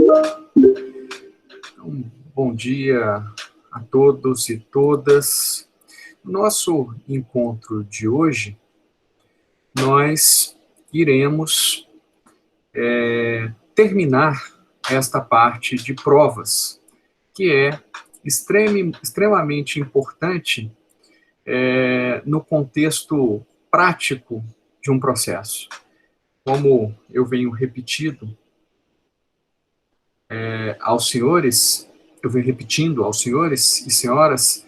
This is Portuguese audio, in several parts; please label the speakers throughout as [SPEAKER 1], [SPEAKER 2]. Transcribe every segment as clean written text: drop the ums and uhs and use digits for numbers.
[SPEAKER 1] Então, bom dia a todos e todas. No nosso encontro de hoje, nós iremos terminar esta parte de provas, que é extremamente importante no contexto prático de um processo. Como eu venho repetindo aos senhores e senhoras,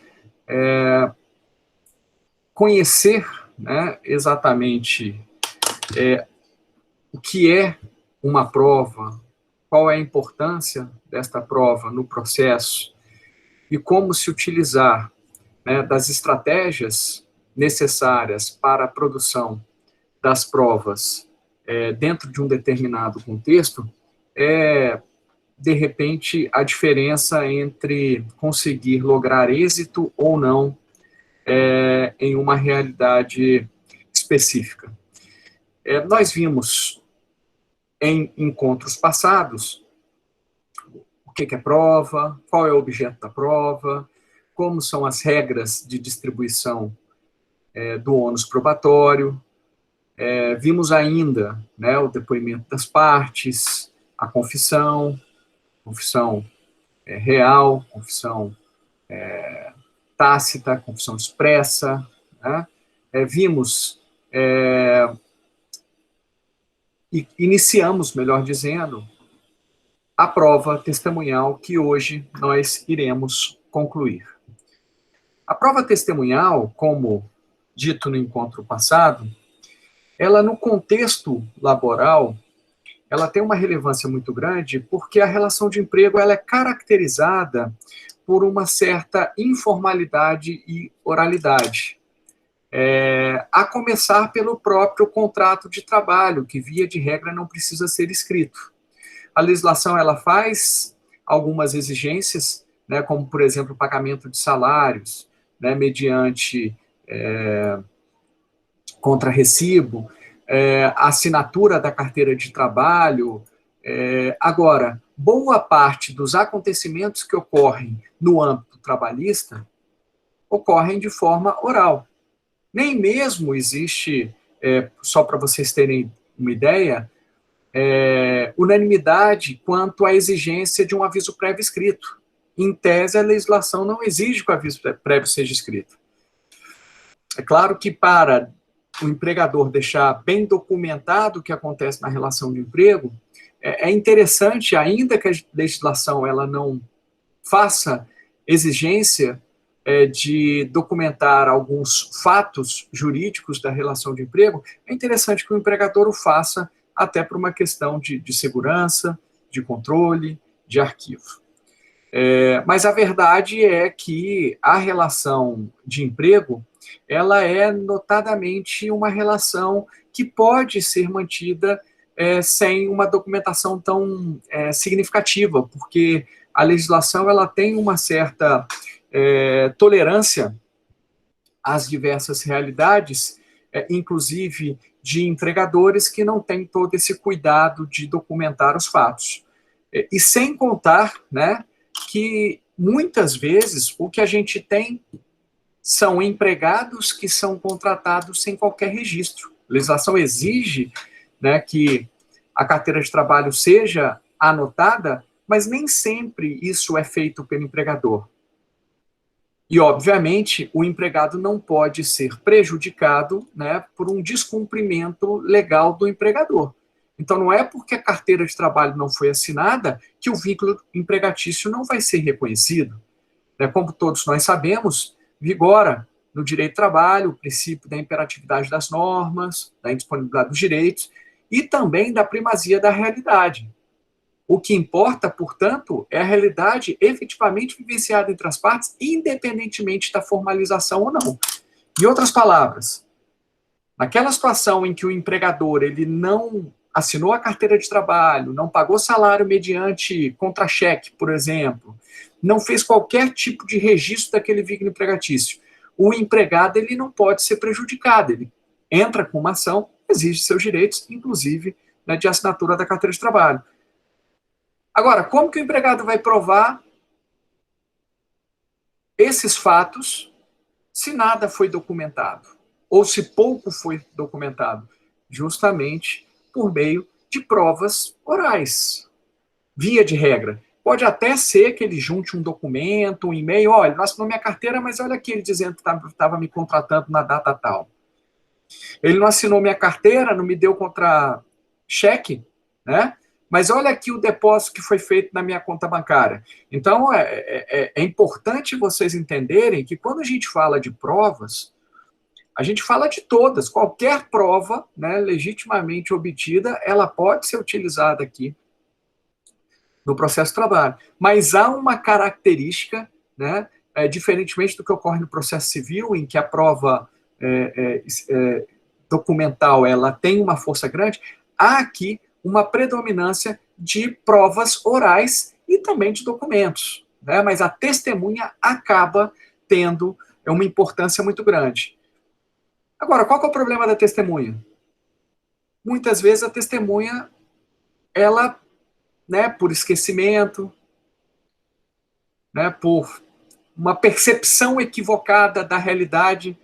[SPEAKER 1] conhecer, né, exatamente o que é uma prova, qual é a importância desta prova no processo e como se utilizar, né, das estratégias necessárias para a produção das provas dentro de um determinado contexto, de repente, a diferença entre conseguir lograr êxito ou não em uma realidade específica. Nós vimos em encontros passados o que é prova, qual é o objeto da prova, como são as regras de distribuição do ônus probatório. Vimos ainda, né, o depoimento das partes, a confissão real, confissão tácita, confissão expressa, né? Vimos e iniciamos, melhor dizendo, a prova testemunhal que hoje nós iremos concluir. A prova testemunhal, como dito no encontro passado, ela no contexto laboral, ela tem uma relevância muito grande porque a relação de emprego ela é caracterizada por uma certa informalidade e oralidade. A começar pelo próprio contrato de trabalho, que via de regra não precisa ser escrito. A legislação ela faz algumas exigências, né, como, por exemplo, o pagamento de salários, né, mediante contra-recibo, a assinatura da carteira de trabalho. Agora, boa parte dos acontecimentos que ocorrem no âmbito trabalhista ocorrem de forma oral. Nem mesmo existe, só para vocês terem uma ideia, unanimidade quanto à exigência de um aviso prévio escrito. Em tese, a legislação não exige que o aviso prévio seja escrito. É claro que para o empregador deixar bem documentado o que acontece na relação de emprego, é interessante, ainda que a legislação ela não faça exigência de documentar alguns fatos jurídicos da relação de emprego, é interessante que o empregador o faça até por uma questão de segurança, de controle, de arquivo. Mas a verdade é que a relação de emprego, ela é notadamente uma relação que pode ser mantida sem uma documentação tão significativa, porque a legislação ela tem uma certa tolerância às diversas realidades, inclusive de empregadores que não têm todo esse cuidado de documentar os fatos. E sem contar, né, que muitas vezes o que a gente tem são empregados que são contratados sem qualquer registro. A legislação exige, né, que a carteira de trabalho seja anotada, mas nem sempre isso é feito pelo empregador. E, obviamente, o empregado não pode ser prejudicado, né, por um descumprimento legal do empregador. Então, não é porque a carteira de trabalho não foi assinada que o vínculo empregatício não vai ser reconhecido. Como todos nós sabemos, vigora no direito do trabalho o princípio da imperatividade das normas, da indisponibilidade dos direitos e também da primazia da realidade. O que importa, portanto, é a realidade efetivamente vivenciada entre as partes, independentemente da formalização ou não. Em outras palavras, naquela situação em que o empregador ele não assinou a carteira de trabalho, não pagou salário mediante contra-cheque, por exemplo, não fez qualquer tipo de registro daquele vínculo empregatício, o empregado ele não pode ser prejudicado, ele entra com uma ação, exige seus direitos, inclusive, né, de assinatura da carteira de trabalho. Agora, como que o empregado vai provar esses fatos se nada foi documentado? Ou se pouco foi documentado? Justamente por meio de provas orais, via de regra. Pode até ser que ele junte um documento, um e-mail, olha, ele assinou minha carteira, mas olha aqui ele dizendo que estava me contratando na data tal. Ele não assinou minha carteira, não me deu contra-cheque, né? Mas olha aqui o depósito que foi feito na minha conta bancária. Então, é importante vocês entenderem que quando a gente fala de provas, a gente fala de todas. Qualquer prova, né, legitimamente obtida, ela pode ser utilizada aqui no processo de trabalho. Mas há uma característica, né, diferentemente do que ocorre no processo civil, em que a prova documental ela tem uma força grande, há aqui uma predominância de provas orais e também de documentos, né? Mas a testemunha acaba tendo uma importância muito grande. Agora, qual que é o problema da testemunha? Muitas vezes a testemunha, ela, né, por esquecimento, né, por uma percepção equivocada da realidade,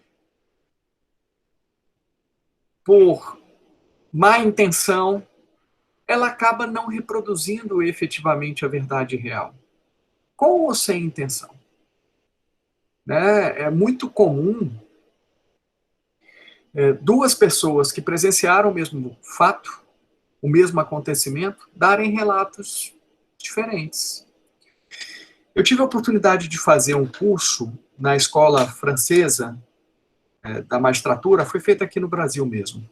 [SPEAKER 1] por má intenção, ela acaba não reproduzindo efetivamente a verdade real, com ou sem intenção. Né? É muito comum duas pessoas que presenciaram o mesmo fato, o mesmo acontecimento, darem relatos diferentes. Eu tive a oportunidade de fazer um curso na escola francesa da magistratura, foi feito aqui no Brasil mesmo.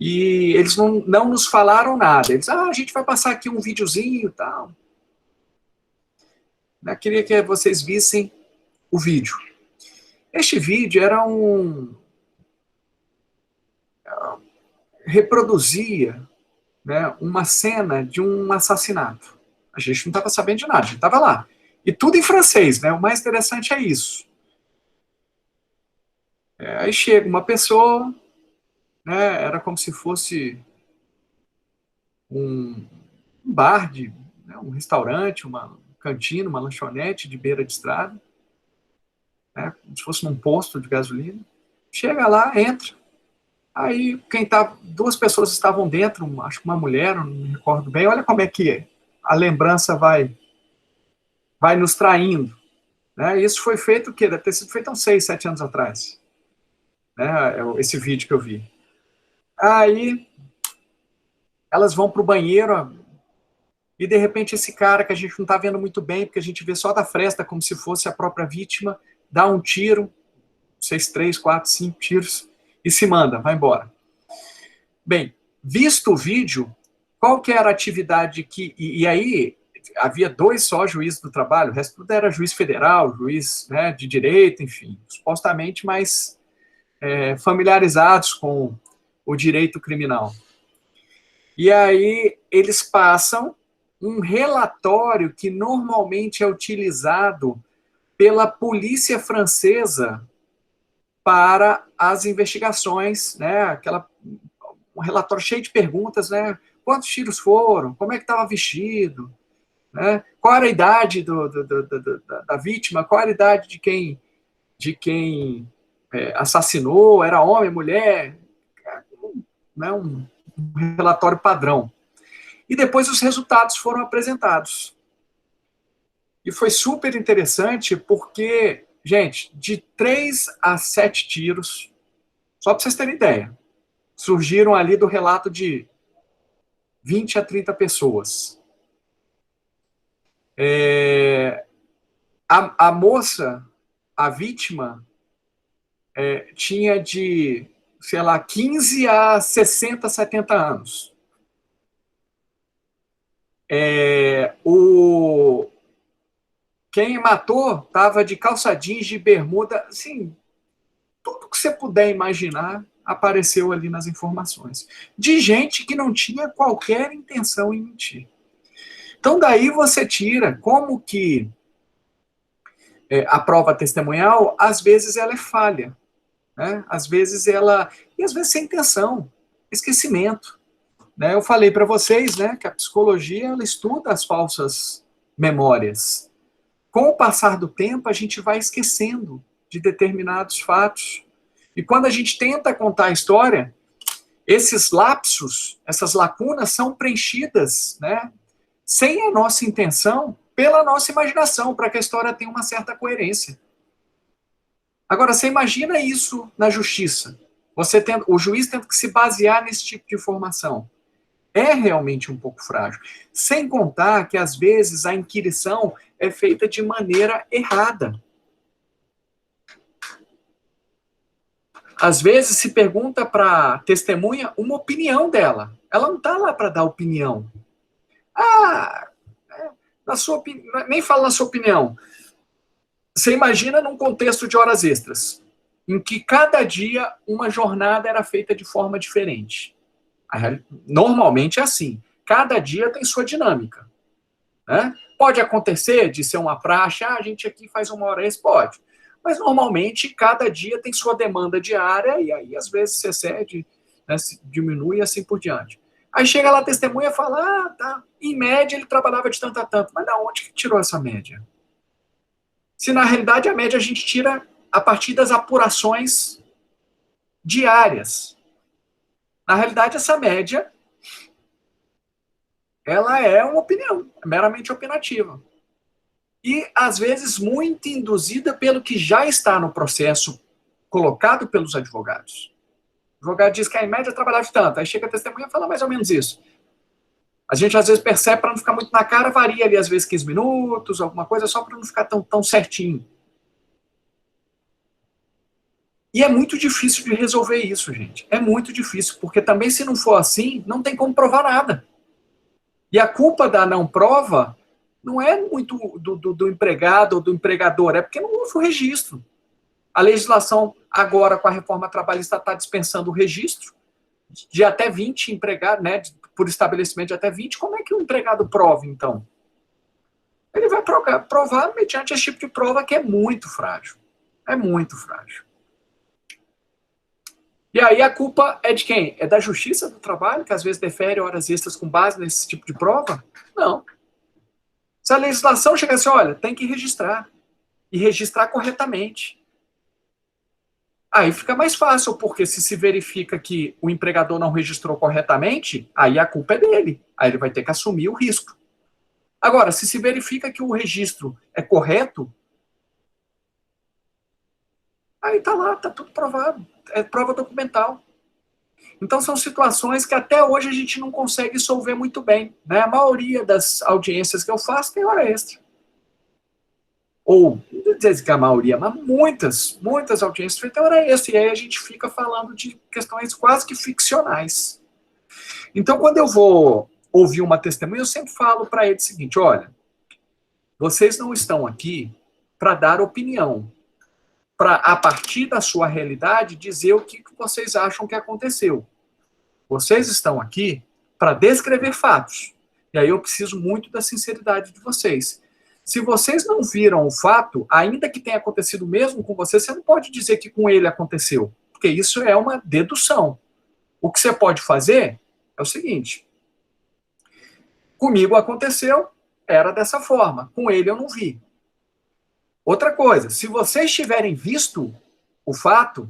[SPEAKER 1] E eles não nos falaram nada. Eles, a gente vai passar aqui um videozinho e tal. Eu queria que vocês vissem o vídeo. Este vídeo era reproduzia, né, uma cena de um assassinato. A gente não estava sabendo de nada, a gente estava lá. E tudo em francês, né? O mais interessante é isso. Aí chega uma pessoa, né, era como se fosse um bar, né, um restaurante, uma cantina, uma lanchonete de beira de estrada, né, como se fosse num posto de gasolina. Chega lá, entra. Aí duas pessoas estavam dentro, acho que uma mulher, não me recordo bem. Olha como é que a lembrança vai nos traindo. Né? Isso foi feito o quê? Deve ter sido feito há uns 6, 7 anos atrás. Né? Esse vídeo que eu vi. Aí elas vão para o banheiro e de repente esse cara que a gente não está vendo muito bem, porque a gente vê só da fresta como se fosse a própria vítima, dá um tiro, 6, 3, 4, 5 tiros e se manda, vai embora. Bem, visto o vídeo, qual que era a atividade que... E aí havia 2 só juízes do trabalho, o resto tudo era juiz federal, juiz, né, de direito, enfim, supostamente mais familiarizados com o direito criminal. E aí eles passam um relatório que normalmente é utilizado pela polícia francesa para as investigações, né? Um relatório cheio de perguntas, né? Quantos tiros foram? Como é que estava vestido? Né? Qual era a idade da vítima? Qual era a idade de quem assassinou? Era homem, mulher? Né? Um relatório padrão. E depois os resultados foram apresentados. E foi super interessante porque, gente, de 3 a 7 tiros, só para vocês terem ideia, surgiram ali do relato de 20 a 30 pessoas. A moça, a vítima, tinha de, sei lá, 15 a 60, 70 anos. Quem matou estava de calça jeans, de bermuda, assim, tudo que você puder imaginar apareceu ali nas informações. De gente que não tinha qualquer intenção em mentir. Então, daí você tira como que a prova testemunhal, às vezes ela é falha. Né? Às vezes ela... E às vezes sem intenção. Esquecimento. né, eu falei para vocês, né, que a psicologia ela estuda as falsas memórias. Com o passar do tempo, a gente vai esquecendo de determinados fatos. E quando a gente tenta contar a história, esses lapsos, essas lacunas são preenchidas, né, sem a nossa intenção, pela nossa imaginação, para que a história tenha uma certa coerência. Agora, você imagina isso na justiça. O juiz tendo que se basear nesse tipo de informação. É realmente um pouco frágil. Sem contar que, às vezes, a inquirição é feita de maneira errada. Às vezes, se pergunta para a testemunha uma opinião dela. Ela não está lá para dar opinião. Na sua, nem fala na sua opinião. Você imagina num contexto de horas extras, em que cada dia uma jornada era feita de forma diferente. Normalmente é assim. Cada dia tem sua dinâmica. Né? Pode acontecer de ser uma praxe, a gente aqui faz uma hora extra, pode. Mas normalmente cada dia tem sua demanda diária e aí às vezes se excede, né, se diminui e assim por diante. Aí chega lá a testemunha e fala, tá, em média ele trabalhava de tanto a tanto. Mas da onde que tirou essa média? Se na realidade a média a gente tira a partir das apurações diárias. Na realidade, essa média, ela é uma opinião, é meramente opinativa. E, às vezes, muito induzida pelo que já está no processo colocado pelos advogados. O advogado diz que a média trabalhava de tanto, aí chega a testemunha e fala mais ou menos isso. A gente, às vezes, percebe, para não ficar muito na cara, varia ali, às vezes, 15 minutos, alguma coisa, só para não ficar tão certinho. E é muito difícil de resolver isso, gente. É muito difícil, porque também, se não for assim, não tem como provar nada. E a culpa da não prova não é muito do empregado ou do empregador, é porque não houve o registro. A legislação, agora, com a reforma trabalhista, está dispensando o registro de até 20 empregados, né, por estabelecimento de até 20. Como é que o empregado prova, então? Ele vai provar mediante esse tipo de prova que é muito frágil. É muito frágil. E aí a culpa é de quem? É da Justiça do Trabalho, que às vezes defere horas extras com base nesse tipo de prova? Não. Se a legislação chegar assim, olha, tem que registrar. E registrar corretamente. Aí fica mais fácil, porque se verifica que o empregador não registrou corretamente, aí a culpa é dele. Aí ele vai ter que assumir o risco. Agora, se verifica que o registro é correto, aí tá lá, tá tudo provado. É prova documental. Então, são situações que até hoje a gente não consegue solver muito bem. Né? A maioria das audiências que eu faço tem hora extra. Ou, não dizer que a maioria, mas muitas audiências têm hora extra. E aí a gente fica falando de questões quase que ficcionais. Então, quando eu vou ouvir uma testemunha, eu sempre falo para ele o seguinte, olha, vocês não estão aqui para dar opinião, para, a partir da sua realidade, dizer o que vocês acham que aconteceu. Vocês estão aqui para descrever fatos. E aí eu preciso muito da sinceridade de vocês. Se vocês não viram o fato, ainda que tenha acontecido mesmo com você, você não pode dizer que com ele aconteceu, porque isso é uma dedução. O que você pode fazer é o seguinte, comigo aconteceu, era dessa forma, com ele eu não vi. Outra coisa, se vocês tiverem visto o fato,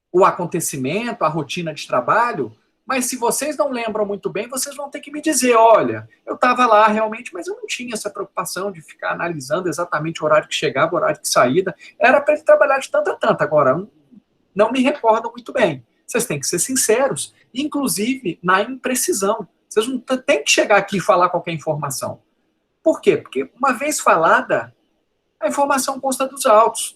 [SPEAKER 1] o acontecimento, a rotina de trabalho, mas se vocês não lembram muito bem, vocês vão ter que me dizer, olha, eu estava lá realmente, mas eu não tinha essa preocupação de ficar analisando exatamente o horário que chegava, o horário que saída, era para ele trabalhar de tanto a tanto, agora não me recordo muito bem. Vocês têm que ser sinceros, inclusive na imprecisão. Vocês não têm que chegar aqui e falar qualquer informação. Por quê? Porque uma vez falada, a informação consta dos autos.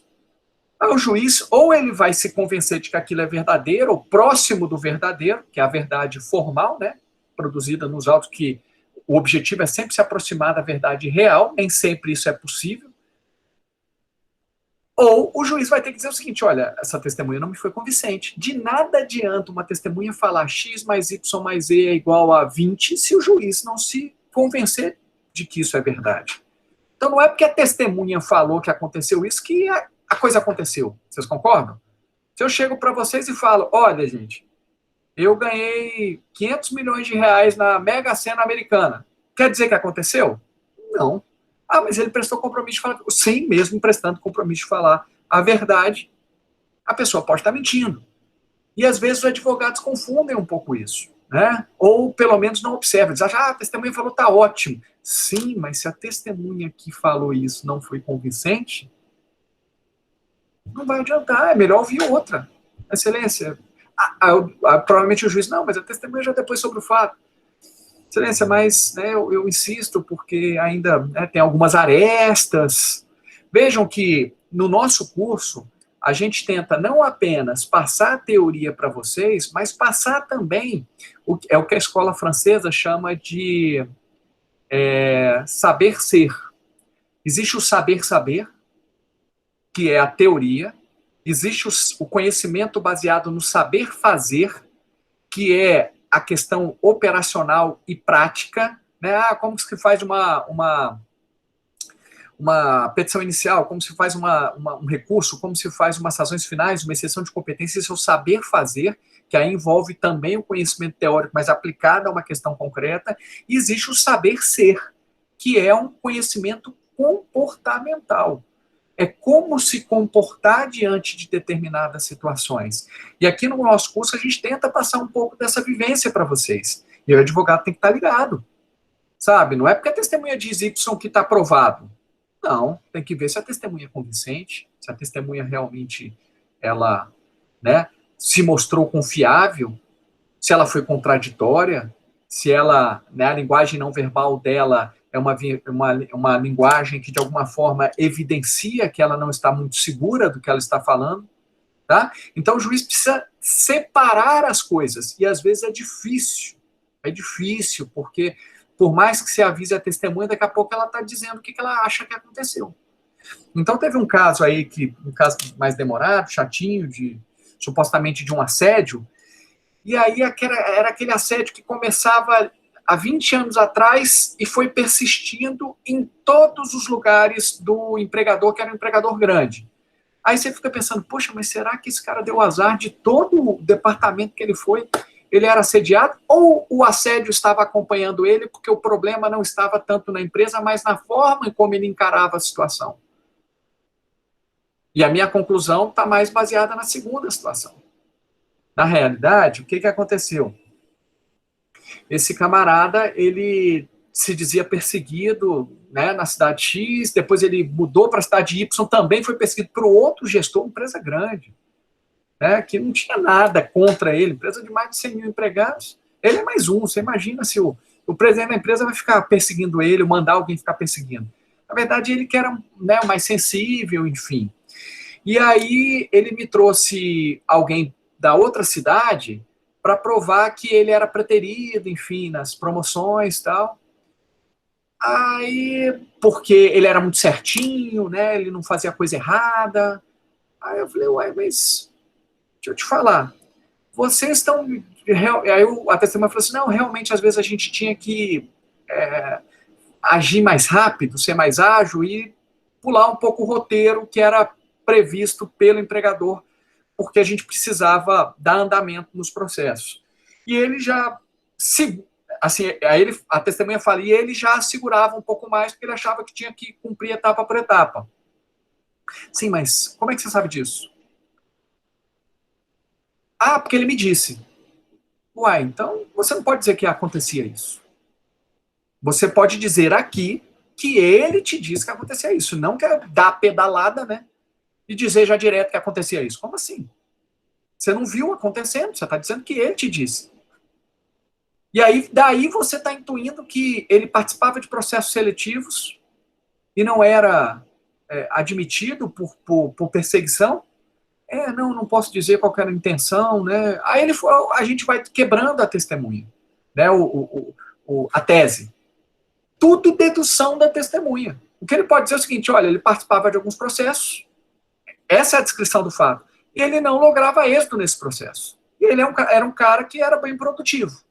[SPEAKER 1] O juiz, ou ele vai se convencer de que aquilo é verdadeiro, ou próximo do verdadeiro, que é a verdade formal, né, produzida nos autos, que o objetivo é sempre se aproximar da verdade real, nem sempre isso é possível. Ou o juiz vai ter que dizer o seguinte, olha, essa testemunha não me foi convincente. De nada adianta uma testemunha falar x mais y mais z é igual a 20 se o juiz não se convencer de que isso é verdade. Então não é porque a testemunha falou que aconteceu isso que a coisa aconteceu. Vocês concordam? Se eu chego para vocês e falo, olha, gente, eu ganhei 500 milhões de reais na Mega Sena americana. Quer dizer que aconteceu? Não. Ah, mas ele prestou compromisso de falar. Sim, mesmo prestando compromisso de falar a verdade, a pessoa pode estar mentindo. E às vezes os advogados confundem um pouco isso, né? Ou pelo menos não observam. Dizem, a testemunha falou, tá ótimo. Sim, mas se a testemunha que falou isso não foi convincente, não vai adiantar, é melhor ouvir outra. Excelência, provavelmente o juiz, não, mas a testemunha já depois sobre o fato. Excelência, mas né, eu insisto porque ainda né, tem algumas arestas. Vejam que no nosso curso, a gente tenta não apenas passar a teoria para vocês, mas passar também o que a escola francesa chama de saber ser. Existe o saber-saber, que é a teoria, existe o conhecimento baseado no saber fazer, que é a questão operacional e prática, né? Como se faz uma petição inicial, como se faz um recurso, como se faz umas razões finais, uma exceção de competência, isso é o saber fazer, que aí envolve também o conhecimento teórico, mas aplicado a uma questão concreta, e existe o saber ser, que é um conhecimento comportamental. É como se comportar diante de determinadas situações. E aqui no nosso curso a gente tenta passar um pouco dessa vivência para vocês. E o advogado tem que estar ligado, sabe? Não é porque a testemunha diz Y que está provado. Não, tem que ver se a testemunha é convincente, se a testemunha realmente ela, né, se mostrou confiável, se ela foi contraditória, se ela, né, a linguagem não verbal dela é uma linguagem que, de alguma forma, evidencia que ela não está muito segura do que ela está falando, tá? Então, o juiz precisa separar as coisas, e às vezes é difícil, porque por mais que se avise a testemunha, daqui a pouco ela está dizendo o que ela acha que aconteceu. Então, teve um caso aí, um caso mais demorado, chatinho, supostamente de um assédio, e aí era aquele assédio que começava há 20 anos atrás e foi persistindo em todos os lugares do empregador, que era um empregador grande. Aí você fica pensando, poxa, mas será que esse cara deu azar de todo o departamento que ele foi? Ele era assediado ou o assédio estava acompanhando ele porque o problema não estava tanto na empresa, mas na forma como ele encarava a situação? E a minha conclusão está mais baseada na segunda situação. Na realidade, o que aconteceu? Esse camarada, ele se dizia perseguido, né, na cidade X, depois ele mudou para a cidade Y, também foi perseguido por outro gestor, empresa grande, né, que não tinha nada contra ele, empresa de mais de 100 mil empregados. Ele é mais um, você imagina se o presidente da empresa vai ficar perseguindo ele, mandar alguém ficar perseguindo. Na verdade, ele que era, né, mais sensível, enfim. E aí ele me trouxe alguém da outra cidade para provar que ele era preterido, enfim, nas promoções e tal. Aí, porque ele era muito certinho, né? Ele não fazia coisa errada. Aí eu falei, uai, mas deixa eu te falar, vocês estão... Aí a testemunha falou assim, não, realmente, às vezes a gente tinha que agir mais rápido, ser mais ágil e pular um pouco o roteiro que era previsto pelo empregador, porque a gente precisava dar andamento nos processos. E ele já, assim, aí a testemunha fala, e ele já segurava um pouco mais, porque ele achava que tinha que cumprir etapa por etapa. Sim, mas como é que você sabe disso? Ah, porque ele me disse. Uai, então você não pode dizer que acontecia isso. Você pode dizer aqui que ele te disse que acontecia isso, não que dar a pedalada, né? E dizer já direto que acontecia isso. Como assim? Você não viu acontecendo, você está dizendo que ele te disse. E aí, daí você está intuindo que ele participava de processos seletivos e não era admitido por perseguição. Não posso dizer qual era a intenção, né? Aí a gente vai quebrando a testemunha, né? A tese. Tudo dedução da testemunha. O que ele pode dizer é o seguinte, olha, ele participava de alguns processos, essa é a descrição do fato, e ele não lograva êxito nesse processo. E ele era um cara que era bem produtivo.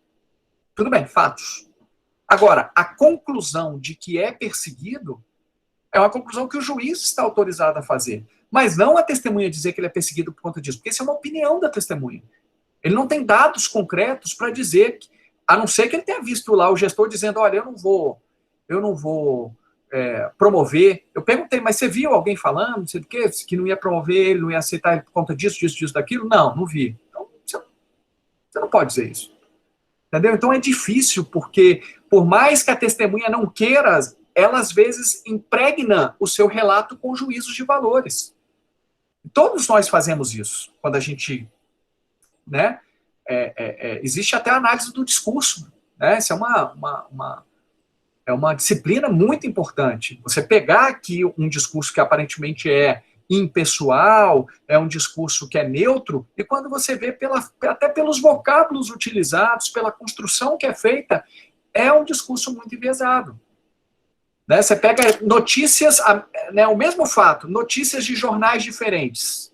[SPEAKER 1] Tudo bem, fatos. Agora, a conclusão de que é perseguido é uma conclusão que o juiz está autorizado a fazer. Mas não a testemunha dizer que ele é perseguido por conta disso, porque isso é uma opinião da testemunha. Ele não tem dados concretos para dizer, a não ser que ele tenha visto lá o gestor dizendo, olha, eu não vou promover. Eu perguntei, mas você viu alguém falando, não sei do quê, que não ia promover ele, não ia aceitar ele por conta disso, daquilo? Não, não vi. Então, você não pode dizer isso. Entendeu? Então é difícil, porque por mais que a testemunha não queira, ela às vezes impregna o seu relato com juízos de valores. Todos nós fazemos isso, quando a gente, né, existe até a análise do discurso, né, isso é uma disciplina muito importante. Você pegar aqui um discurso que aparentemente é impessoal, é um discurso que é neutro, e quando você vê até pelos vocábulos utilizados, pela construção que é feita, é um discurso muito enviesado. Né? Você pega notícias, né, o mesmo fato, notícias de jornais diferentes.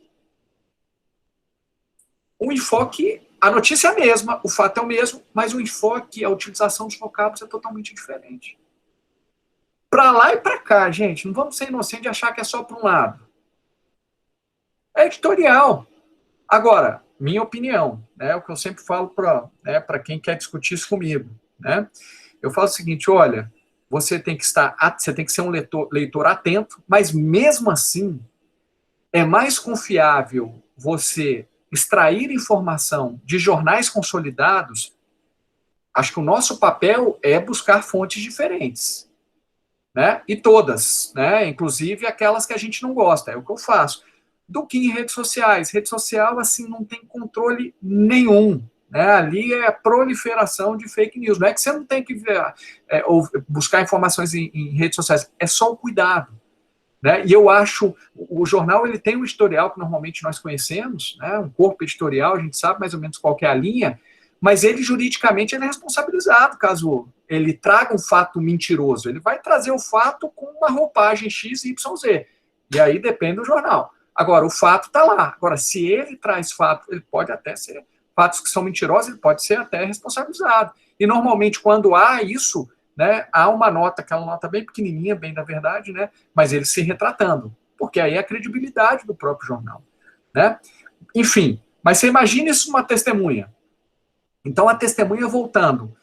[SPEAKER 1] O enfoque, a notícia é a mesma, o fato é o mesmo, mas o enfoque, a utilização dos vocábulos é totalmente diferente. Para lá e para cá, gente, não vamos ser inocentes de achar que é só para um lado. É editorial. Agora, minha opinião, né, o que eu sempre falo para quem quer discutir isso comigo, né, eu falo o seguinte, olha, você tem que ser um leitor atento, mas mesmo assim, é mais confiável você extrair informação de jornais consolidados. Acho que o nosso papel é buscar fontes diferentes, né? E todas, né? Inclusive aquelas que a gente não gosta, é o que eu faço. Do que em redes sociais. Rede social, assim, não tem controle nenhum, né? Ali é a proliferação de fake news. Não é que você não tem que ou buscar informações em redes sociais, é só o cuidado. Né? E eu acho, o jornal ele tem um editorial que normalmente nós conhecemos, né? Um corpo editorial, a gente sabe mais ou menos qual que é a linha, mas ele juridicamente ele é responsabilizado caso ele traga um fato mentiroso. Ele vai trazer o fato com uma roupagem X, Y, Z. E aí depende do jornal. Agora, o fato está lá. Agora, se ele traz fato, ele pode até ser fatos que são mentirosos, ele pode ser até responsabilizado. E normalmente, quando há isso, né, há uma nota, aquela nota bem pequenininha, bem da verdade, né, mas ele se retratando, porque aí é a credibilidade do próprio jornal. Né? Enfim, mas você imagina isso numa testemunha. Então, a testemunha, voltando,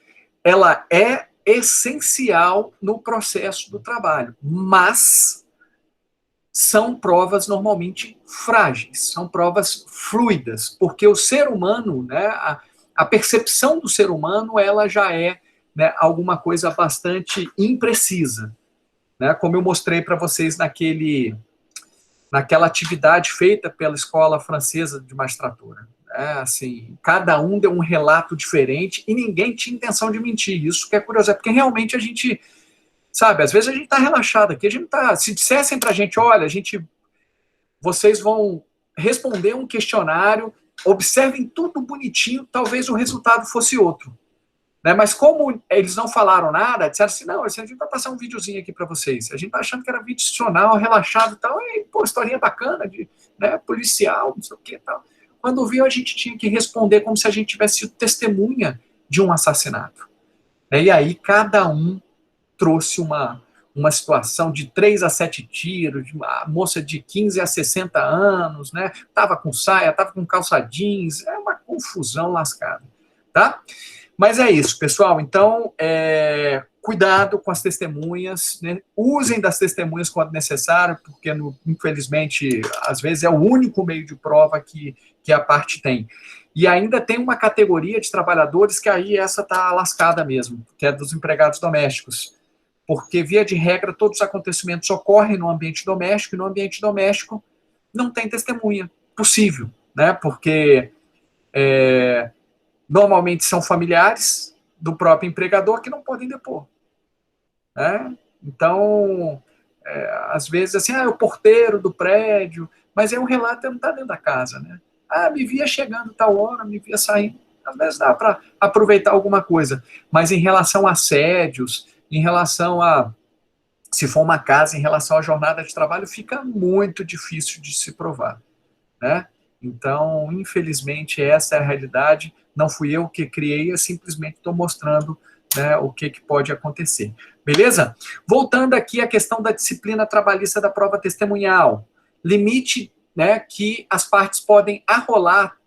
[SPEAKER 1] ela é essencial no processo do trabalho, mas são provas normalmente frágeis, são provas fluidas, porque o ser humano, né, a percepção do ser humano, ela já é, né, alguma coisa bastante imprecisa, né, como eu mostrei para vocês naquela atividade feita pela Escola Francesa de Magistratura. Assim, cada um deu um relato diferente e ninguém tinha intenção de mentir. Isso que é curioso, porque realmente a gente, sabe, às vezes a gente está relaxado aqui, a gente tá, se dissessem para a gente, olha, vocês vão responder um questionário, observem tudo bonitinho, talvez o resultado fosse outro. Né? Mas como eles não falaram nada, disseram assim, não, a gente vai passar um videozinho aqui para vocês. A gente tá achando que era vídeo institucional, relaxado e tal, e, pô, historinha bacana, né, policial, não sei o que e tal. Quando viu, a gente tinha que responder como se a gente tivesse sido testemunha de um assassinato. E aí cada um trouxe uma situação de 3 a 7 tiros, de uma moça de 15 a 60 anos, né? Tava com saia, tava com calça jeans, é uma confusão lascada, tá? Mas é isso, pessoal. Então, cuidado com as testemunhas, né? Usem das testemunhas quando necessário, porque, infelizmente, às vezes é o único meio de prova que a parte tem. E ainda tem uma categoria de trabalhadores que aí essa tá lascada mesmo, que é dos empregados domésticos. Porque, via de regra, todos os acontecimentos ocorrem no ambiente doméstico, e no ambiente doméstico não tem testemunha possível, né? Porque normalmente são familiares do próprio empregador que não podem depor. Né? Então, às vezes, assim, é o porteiro do prédio, mas o relato não está dentro da casa, né? Me via chegando tal hora, me via saindo. Às vezes dá para aproveitar alguma coisa, mas em relação a assédios, em relação a, se for uma casa, em relação à jornada de trabalho, fica muito difícil de se provar, né? Então, infelizmente, essa é a realidade. Não fui eu que criei, eu simplesmente estou mostrando, né, o que pode acontecer. Beleza? Voltando aqui à questão da disciplina trabalhista da prova testemunhal. Limite, né, que as partes podem arrolar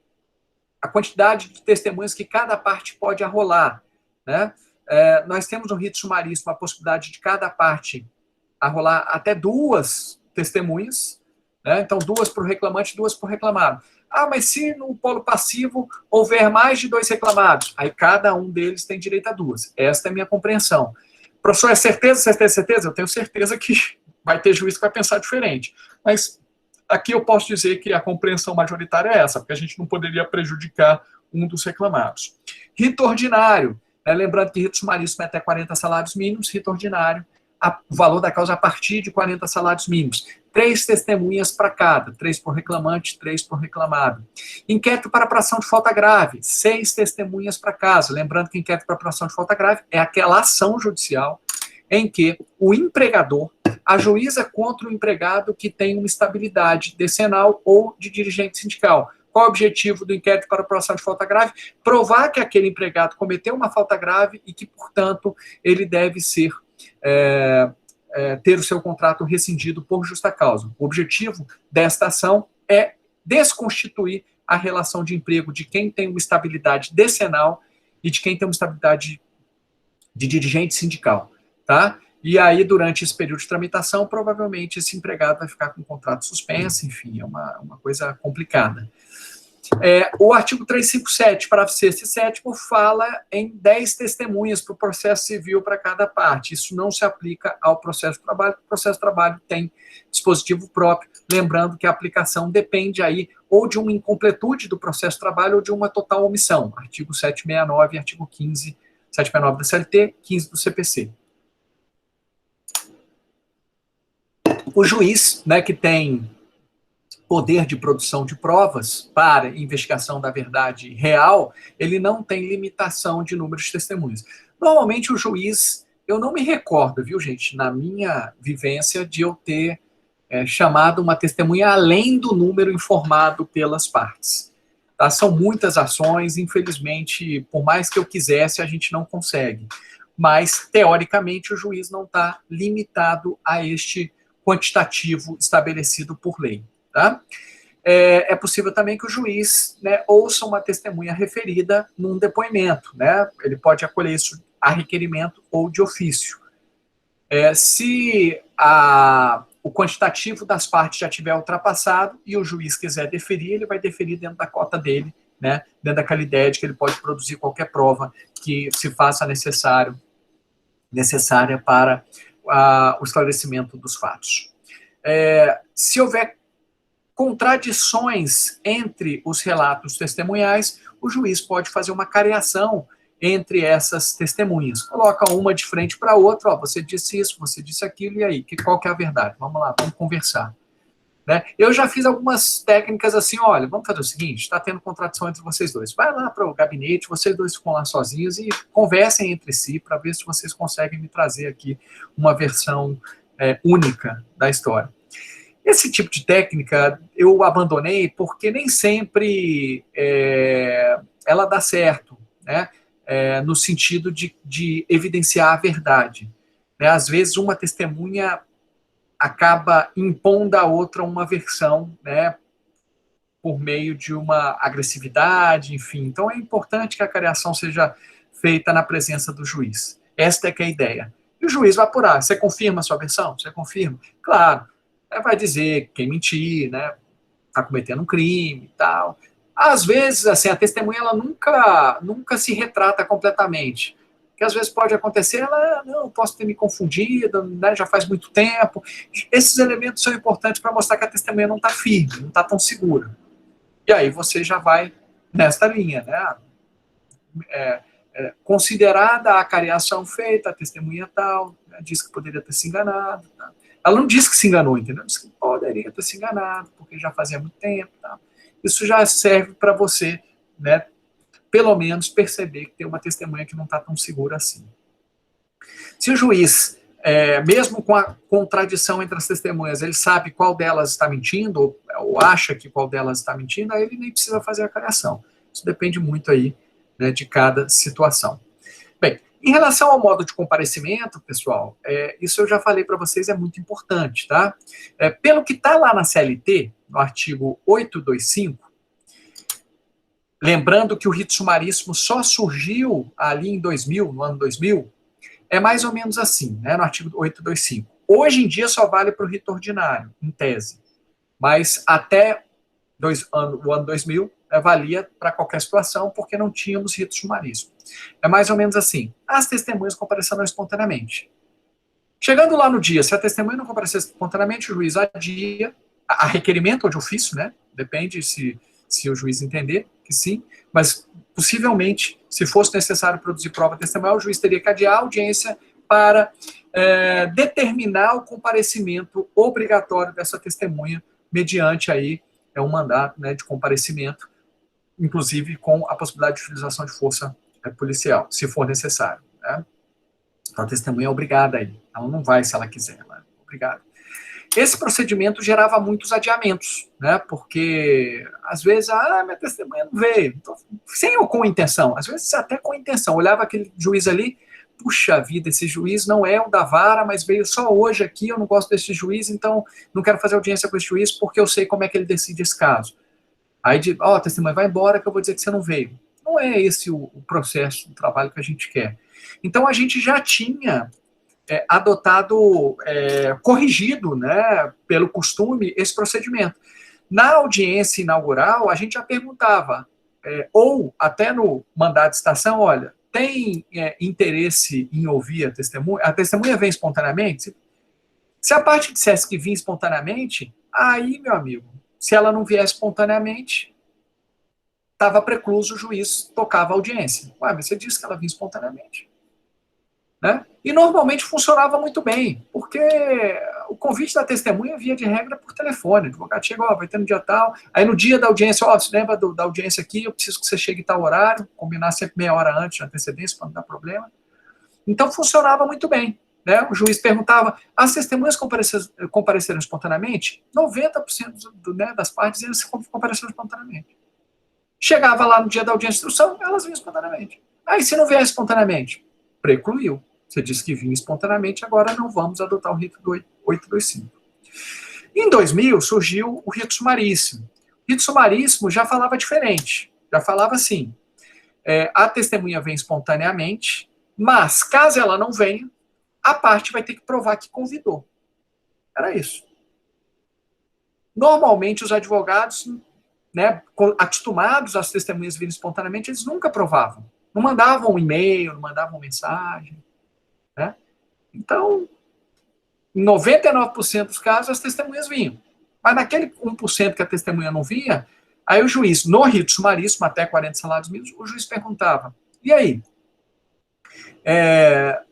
[SPEAKER 1] a quantidade de testemunhas que cada parte pode arrolar, né? Nós temos no rito sumaríssimo a possibilidade de cada parte arrolar até 2 testemunhas, né? Então 2 para o reclamante, 2 para o reclamado. Ah, mas se no polo passivo houver mais de 2 reclamados, aí cada um deles tem direito a 2. Esta é a minha compreensão. Professor, é certeza, certeza, certeza? Eu tenho certeza que vai ter juiz que vai pensar diferente. Mas aqui eu posso dizer que a compreensão majoritária é essa, porque a gente não poderia prejudicar um dos reclamados. Rito ordinário, né? Lembrando que rito sumaríssimo é até 40 salários mínimos, rito ordinário, o valor da causa a partir de 40 salários mínimos. 3 testemunhas para cada, 3 por reclamante, 3 por reclamado. Inquérito para apuração de falta grave, 6 testemunhas para caso. Lembrando que inquérito para apuração de falta grave é aquela ação judicial em que o empregador ajuiza contra o empregado que tem uma estabilidade decenal ou de dirigente sindical. Qual é o objetivo do inquérito para apuração de falta grave? Provar que aquele empregado cometeu uma falta grave e que, portanto, ele deve ser ter o seu contrato rescindido por justa causa. O objetivo desta ação é desconstituir a relação de emprego de quem tem uma estabilidade decenal e de quem tem uma estabilidade de dirigente sindical, tá? E aí, durante esse período de tramitação, provavelmente esse empregado vai ficar com o contrato suspenso, enfim, é uma coisa complicada. O artigo 357, parágrafo 6º e 7º, fala em 10 testemunhas para o processo civil para cada parte. Isso não se aplica ao processo de trabalho, porque o processo de trabalho tem dispositivo próprio, lembrando que a aplicação depende aí ou de uma incompletude do processo de trabalho ou de uma total omissão. Artigo 769 e artigo 15, 769 da CLT, 15 do CPC. O juiz, né, que tem poder de produção de provas para investigação da verdade real, ele não tem limitação de número de testemunhas. Normalmente o juiz, eu não me recordo, viu, gente, na minha vivência, de eu ter chamado uma testemunha além do número informado pelas partes. Tá? São muitas ações, infelizmente, por mais que eu quisesse, a gente não consegue. Mas, teoricamente, o juiz não está limitado a este quantitativo estabelecido por lei. Tá? É possível também que o juiz, né, ouça uma testemunha referida num depoimento. Né? Ele pode acolher isso a requerimento ou de ofício. Se o quantitativo das partes já tiver ultrapassado e o juiz quiser deferir, ele vai deferir dentro da cota dele, né, dentro daquela ideia de que ele pode produzir qualquer prova que se faça necessária para o esclarecimento dos fatos. Se houver contradições entre os relatos testemunhais, o juiz pode fazer uma careação entre essas testemunhas. Coloca uma de frente para a outra, ó, você disse isso, você disse aquilo, e aí? Qual que é a verdade? Vamos lá, vamos conversar. Né? Eu já fiz algumas técnicas assim, olha, vamos fazer o seguinte, está tendo contradição entre vocês dois. Vai lá para o gabinete, vocês dois ficam lá sozinhos e conversem entre si para ver se vocês conseguem me trazer aqui uma versão única da história. Esse tipo de técnica eu abandonei porque nem sempre ela dá certo, né? No sentido de evidenciar a verdade. Né? Às vezes uma testemunha acaba impondo à outra uma versão, né, por meio de uma agressividade, enfim. Então é importante que a careação seja feita na presença do juiz. Esta é que é a ideia. E o juiz vai apurar. Você confirma a sua versão? Você confirma? Claro. Vai dizer quem mentir, né, está cometendo um crime e tal. Às vezes, assim, a testemunha ela nunca se retrata completamente. Porque às vezes pode acontecer, ela, não, posso ter me confundido, né, já faz muito tempo. Esses elementos são importantes para mostrar que a testemunha não está firme, não está tão segura. E aí você já vai nesta linha, né? Considerada a careação feita, a testemunha tal, né, diz que poderia ter se enganado. Tá? Ela não disse que se enganou, entendeu? Diz que poderia ter se enganado, porque já fazia muito tempo. Tá? Isso já serve para você, né, pelo menos perceber que tem uma testemunha que não está tão segura assim. Se o juiz, mesmo com a contradição entre as testemunhas, ele sabe qual delas está mentindo, ou acha que qual delas está mentindo, aí ele nem precisa fazer a careação. Isso depende muito aí, né, de cada situação. Bem, em relação ao modo de comparecimento, pessoal, isso eu já falei para vocês, é muito importante, tá? Pelo que está lá na CLT, no artigo 825, lembrando que o rito sumaríssimo só surgiu ali em 2000, no ano 2000, é mais ou menos assim, né, no artigo 825. Hoje em dia só vale para o rito ordinário, em tese, mas até o ano 2000 valia para qualquer situação, porque não tínhamos rito sumaríssimo. É mais ou menos assim. As testemunhas comparecerão espontaneamente. Chegando lá no dia, se a testemunha não comparecer espontaneamente, o juiz adia, a requerimento ou de ofício, né? Depende se o juiz entender que sim, mas possivelmente, se fosse necessário produzir prova testemunhal, o juiz teria que adiar a audiência para determinar o comparecimento obrigatório dessa testemunha, mediante aí um mandato, né, de comparecimento, inclusive com a possibilidade de utilização de força policial, se for necessário, né? Então, a testemunha é obrigada aí. Ela não vai se ela quiser, ela é obrigada. Esse procedimento gerava muitos adiamentos, né? Porque, às vezes, minha testemunha não veio. Então, sem ou com intenção. Às vezes, até com intenção. Olhava aquele juiz ali, puxa vida, esse juiz não é o da vara, mas veio só hoje aqui, eu não gosto desse juiz, então não quero fazer audiência com esse juiz porque eu sei como é que ele decide esse caso. Aí, testemunha, vai embora que eu vou dizer que você não veio. Não é esse o processo, o trabalho que a gente quer. Então, a gente já tinha adotado, corrigido, né, pelo costume, esse procedimento. Na audiência inaugural, a gente já perguntava, ou até no mandado de citação, olha, tem interesse em ouvir a testemunha? A testemunha vem espontaneamente? Se a parte dissesse que vinha espontaneamente, aí, meu amigo, se ela não vier espontaneamente, estava precluso, o juiz tocava a audiência. Ué, mas você disse que ela vinha espontaneamente. Né? E normalmente funcionava muito bem, porque o convite da testemunha via de regra por telefone. O advogado chega, vai ter no dia tal, aí no dia da audiência, se lembra da audiência aqui, eu preciso que você chegue em tal horário, combinar sempre meia hora antes, de antecedência, para não dar problema. Então funcionava muito bem. Né? O juiz perguntava, as testemunhas compareceram espontaneamente? 90% das partes eles compareceram espontaneamente. Chegava lá no dia da audiência de instrução, elas vinham espontaneamente. Aí se não vier espontaneamente, precluiu. Você disse que vinha espontaneamente, agora não vamos adotar o rito do 825. Em 2000, surgiu o rito sumaríssimo. O rito sumaríssimo já falava diferente. Já falava assim, a testemunha vem espontaneamente, mas caso ela não venha, a parte vai ter que provar que convidou. Era isso. Normalmente, os advogados, né, acostumados às testemunhas virem espontaneamente, eles nunca provavam. Não mandavam um e-mail, não mandavam mensagem. Né? Então, em 99% dos casos, as testemunhas vinham. Mas naquele 1% que a testemunha não vinha, aí o juiz, no rito sumaríssimo, até 40 salários mínimos, o juiz perguntava, e aí?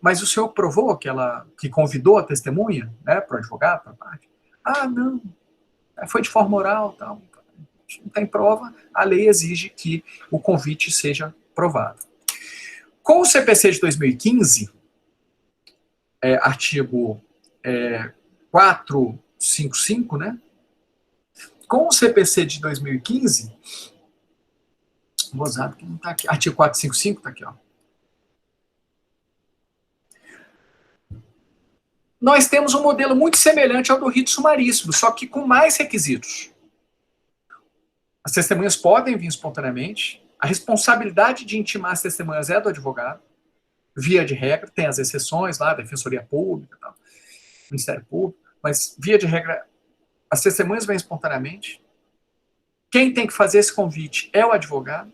[SPEAKER 1] Mas o senhor provou que convidou a testemunha, né, para o advogado, para a parte? Não, foi de forma oral, tal. Não tem prova, a lei exige que o convite seja provado. Com o CPC de 2015, artigo 455, né? Com o CPC de 2015, gozado que não está aqui, artigo 455 está aqui, ó. Nós temos um modelo muito semelhante ao do rito sumaríssimo, só que com mais requisitos. As testemunhas podem vir espontaneamente, a responsabilidade de intimar as testemunhas é do advogado, via de regra, tem as exceções lá, Defensoria Pública, tal, Ministério Público, mas via de regra, as testemunhas vêm espontaneamente. Quem tem que fazer esse convite é o advogado.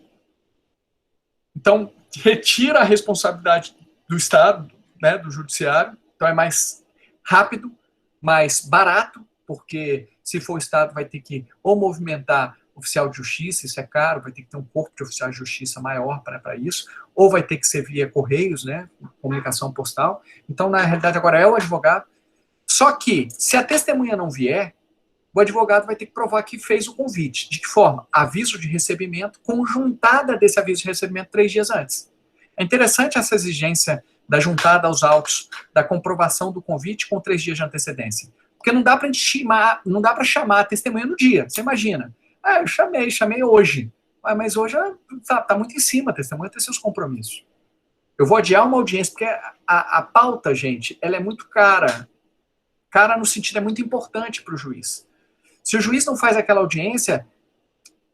[SPEAKER 1] Então, retira a responsabilidade do Estado, né, do judiciário, então é mais rápido, mais barato, porque se for o Estado vai ter que ou movimentar oficial de justiça, isso é caro, vai ter que ter um corpo de oficiais de justiça maior para isso, ou vai ter que ser via correios, né, comunicação postal. Então, na realidade, agora é o advogado. Só que, se a testemunha não vier, o advogado vai ter que provar que fez o convite. De que forma? Aviso de recebimento, conjuntada desse aviso de recebimento 3 dias antes. É interessante essa exigência da juntada aos autos, da comprovação do convite com 3 dias de antecedência. Porque não dá para chamar a testemunha no dia. Você imagina. Eu chamei hoje. Mas hoje tá muito em cima, a testemunha tem seus compromissos. Eu vou adiar uma audiência, porque a pauta, gente, ela é muito cara. Cara no sentido, é muito importante para o juiz. Se o juiz não faz aquela audiência,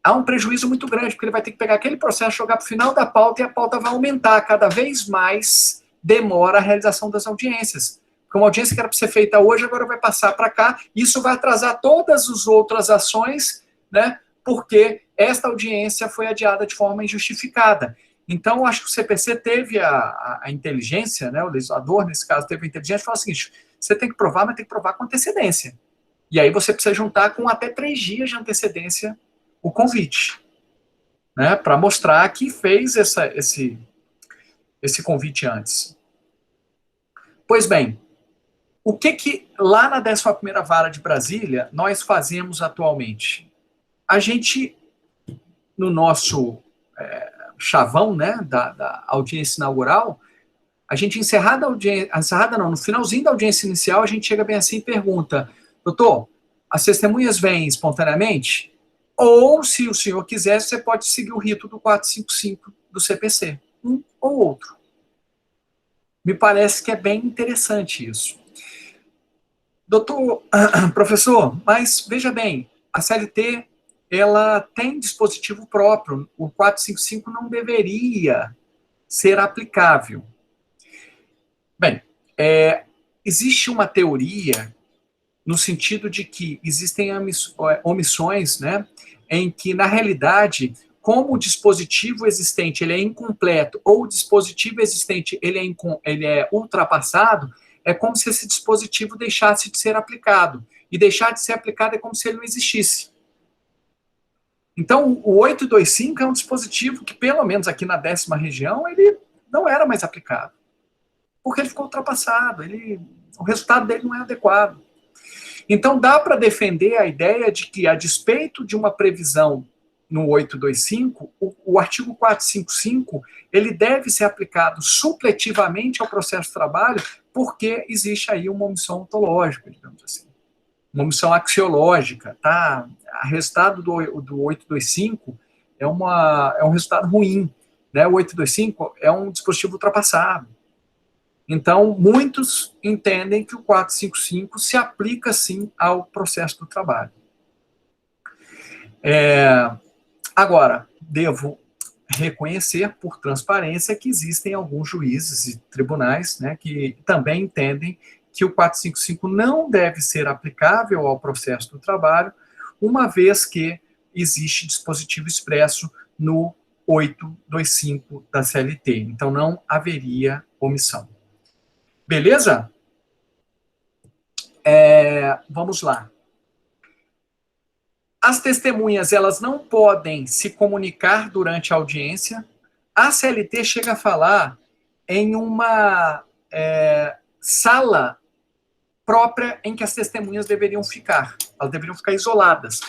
[SPEAKER 1] há um prejuízo muito grande, porque ele vai ter que pegar aquele processo, jogar para o final da pauta, e a pauta vai aumentar. Cada vez mais demora a realização das audiências. Porque uma audiência que era para ser feita hoje, agora vai passar para cá. Isso vai atrasar todas as outras ações, né? Porque esta audiência foi adiada de forma injustificada. Então, eu acho que o CPC teve a inteligência, né? O legislador, nesse caso, teve a inteligência de falar o seguinte: você tem que provar, mas tem que provar com antecedência. E aí você precisa juntar com até 3 dias de antecedência o convite, né, para mostrar que fez esse convite antes. Pois bem, o que lá na 11ª Vara de Brasília nós fazemos atualmente? A gente, no nosso chavão, né, da audiência inaugural, a gente no finalzinho da audiência inicial, a gente chega bem assim e pergunta: doutor, as testemunhas vêm espontaneamente? Ou, se o senhor quiser, você pode seguir o rito do 455 do CPC, um ou outro. Me parece que é bem interessante isso. Doutor, professor, mas veja bem, a CLT, ela tem dispositivo próprio, o 455 não deveria ser aplicável. Bem, existe uma teoria no sentido de que existem omissões, né, em que, na realidade, como o dispositivo existente ele é incompleto, ou o dispositivo existente ele é ultrapassado, é como se esse dispositivo deixasse de ser aplicado. E deixar de ser aplicado é como se ele não existisse. Então, o 825 é um dispositivo que, pelo menos aqui na 10ª região, ele não era mais aplicado. Porque ele ficou ultrapassado, o resultado dele não é adequado. Então, dá para defender a ideia de que, a despeito de uma previsão no 825, o artigo 455, ele deve ser aplicado supletivamente ao processo de trabalho, porque existe aí uma omissão ontológica, digamos assim. Uma omissão axiológica, tá? O resultado do 825 é um resultado ruim, né? O 825 é um dispositivo ultrapassado. Então, muitos entendem que o 455 se aplica, sim, ao processo do trabalho. Agora, devo reconhecer, por transparência, que existem alguns juízes e tribunais, né, que também entendem que o 455 não deve ser aplicável ao processo do trabalho, uma vez que existe dispositivo expresso no 825 da CLT. Então, não haveria omissão. Beleza? Vamos lá. As testemunhas, elas não podem se comunicar durante a audiência. A CLT chega a falar em uma sala própria em que as testemunhas deveriam ficar. Elas deveriam ficar isoladas.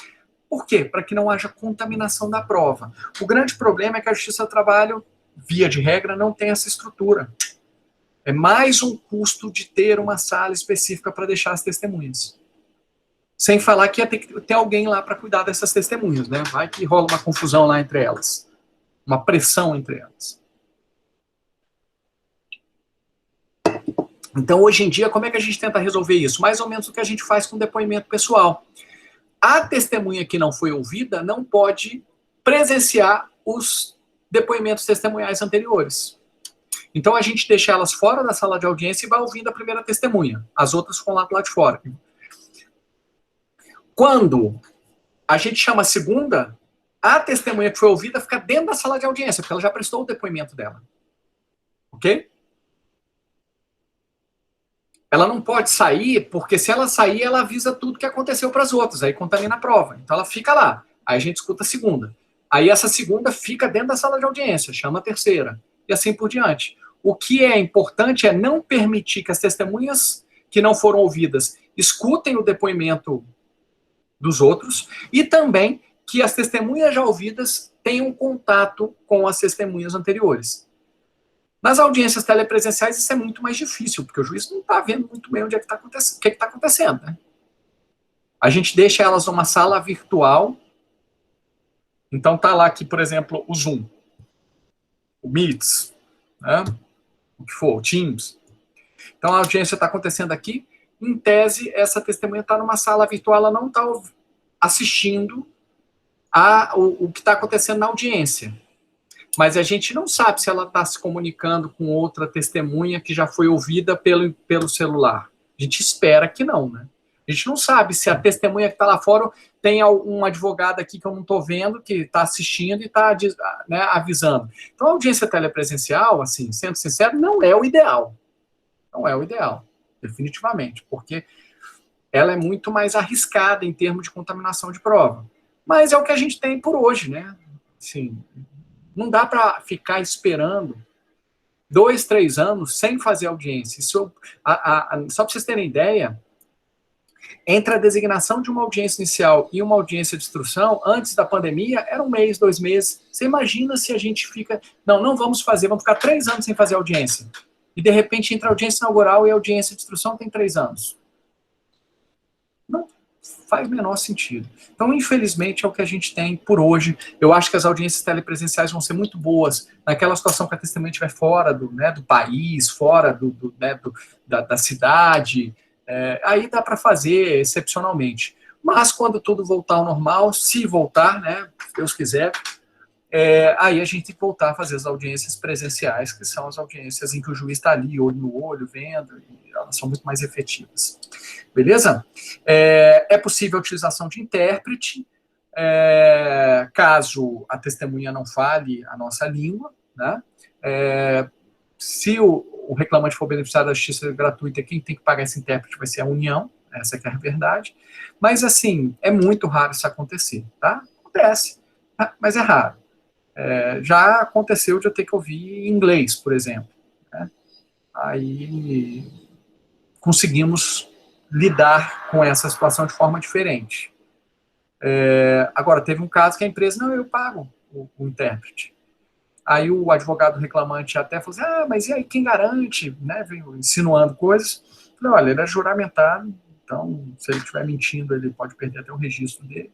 [SPEAKER 1] Por quê? Para que não haja contaminação da prova. O grande problema é que a Justiça do Trabalho, via de regra, não tem essa estrutura. É mais um custo de ter uma sala específica para deixar as testemunhas. Sem falar que ia ter que ter alguém lá para cuidar dessas testemunhas, né? Vai que rola uma confusão lá entre elas. Uma pressão entre elas. Então, hoje em dia, como é que a gente tenta resolver isso? Mais ou menos o que a gente faz com depoimento pessoal. A testemunha que não foi ouvida não pode presenciar os depoimentos testemunhais anteriores. Então, a gente deixa elas fora da sala de audiência e vai ouvindo a primeira testemunha. As outras ficam lá do lado de fora. Quando a gente chama a segunda, a testemunha que foi ouvida fica dentro da sala de audiência, porque ela já prestou o depoimento dela. Ok? Ela não pode sair, porque se ela sair, ela avisa tudo que aconteceu para as outras, aí contamina a prova. Então, ela fica lá. Aí a gente escuta a segunda. Aí essa segunda fica dentro da sala de audiência, chama a terceira. E assim por diante. O que é importante é não permitir que as testemunhas que não foram ouvidas escutem o depoimento dos outros e também que as testemunhas já ouvidas tenham contato com as testemunhas anteriores. Nas audiências telepresenciais isso é muito mais difícil, porque o juiz não está vendo muito bem onde é que está acontecendo, o que está acontecendo. Né? A gente deixa elas numa sala virtual, então está lá aqui, por exemplo, o Zoom, o Meets, né? O que for, o Teams. Então a audiência está acontecendo aqui, em tese essa testemunha está numa sala virtual, ela não está assistindo o que está acontecendo na audiência. Mas a gente não sabe se ela está se comunicando com outra testemunha que já foi ouvida pelo celular. A gente espera que não, né? A gente não sabe se a testemunha que está lá fora tem um advogado aqui que eu não estou vendo, que está assistindo e está, né, avisando. Então, a audiência telepresencial, assim, sendo sincero, não é o ideal. Não é o ideal, definitivamente, porque ela é muito mais arriscada em termos de contaminação de prova. Mas é o que a gente tem por hoje, né? Assim, não dá para ficar esperando 2, 3 anos sem fazer audiência. Só para vocês terem ideia, entre a designação de uma audiência inicial e uma audiência de instrução, antes da pandemia, era 1 mês, 2 meses. Você imagina se a gente fica... Não vamos fazer, vamos ficar 3 anos sem fazer audiência. E, de repente, entre a audiência inaugural e a audiência de instrução tem 3 anos. Não faz o menor sentido. Então, infelizmente, é o que a gente tem por hoje. Eu acho que as audiências telepresenciais vão ser muito boas naquela situação que a testemunha estiver fora do país, fora da cidade. Aí dá para fazer excepcionalmente. Mas quando tudo voltar ao normal, se voltar, né, se Deus quiser, aí a gente tem que voltar a fazer as audiências presenciais, que são as audiências em que o juiz está ali, olho no olho, vendo, e elas são muito mais efetivas. Beleza? É possível a utilização de intérprete, caso a testemunha não fale a nossa língua, né? Se o reclamante for beneficiário da justiça gratuita, quem tem que pagar esse intérprete vai ser a União, essa que é a verdade. Mas, assim, é muito raro isso acontecer, tá? Acontece, mas é raro. Já aconteceu de eu ter que ouvir em inglês, por exemplo, né? Aí conseguimos lidar com essa situação de forma diferente. Agora, teve um caso que a empresa, não, eu pago o intérprete. Aí o advogado reclamante até falou assim, mas e aí, quem garante? Né? Veio insinuando coisas. Falei, olha, ele é juramentado, então, se ele estiver mentindo, ele pode perder até o registro dele.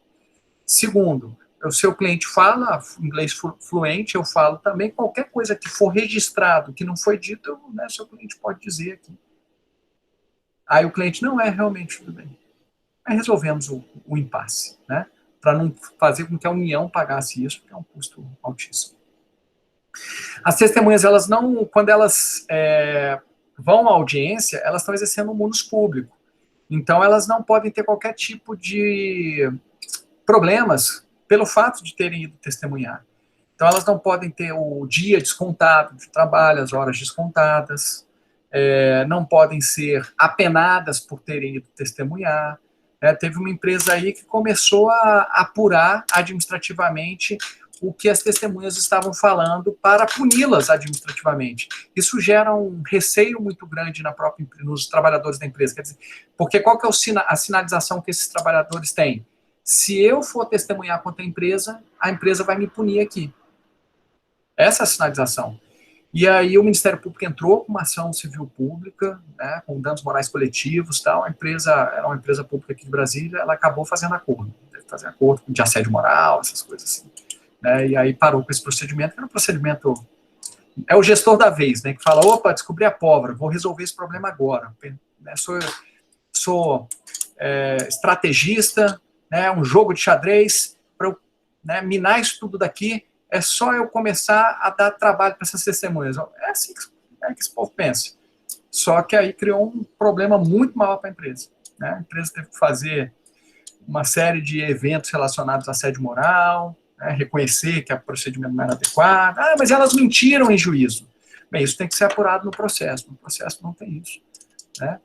[SPEAKER 1] Segundo, o seu cliente fala inglês fluente, eu falo também, qualquer coisa que for registrado, que não foi dito, né, seu cliente pode dizer aqui. Aí o cliente, não realmente tudo bem. Aí resolvemos o impasse, né? Para não fazer com que a União pagasse isso, que é um custo altíssimo. As testemunhas, elas não, quando elas vão à audiência, elas estão exercendo um munus público. Então, elas não podem ter qualquer tipo de problemas pelo fato de terem ido testemunhar. Então, elas não podem ter o dia descontado de trabalho, as horas descontadas, não podem ser apenadas por terem ido testemunhar. Teve uma empresa aí que começou a apurar administrativamente o que as testemunhas estavam falando para puni-las administrativamente. Isso gera um receio muito grande nos trabalhadores da empresa. Quer dizer, porque qual que é a sinalização que esses trabalhadores têm? Se eu for testemunhar contra a empresa vai me punir aqui. Essa é a sinalização. E aí o Ministério Público entrou com uma ação civil pública, né, com danos morais coletivos, tal. A empresa era uma empresa pública aqui de Brasília, ela acabou fazendo acordo, fazer acordo de assédio moral, essas coisas assim. Né, e aí parou com esse procedimento, que era um procedimento... É o gestor da vez, né, que fala, opa, descobri a pólvora, vou resolver esse problema agora. Né, sou estrategista, né, um jogo de xadrez, para eu, né, minar isso tudo daqui, é só eu começar a dar trabalho para essas testemunhas. É assim que esse povo pensa. Só que aí criou um problema muito maior para a empresa. Né? A empresa teve que fazer uma série de eventos relacionados a assédio moral, né? Reconhecer que o procedimento não era adequado. Mas elas mentiram em juízo. Bem, isso tem que ser apurado no processo. No processo não tem isso. Né?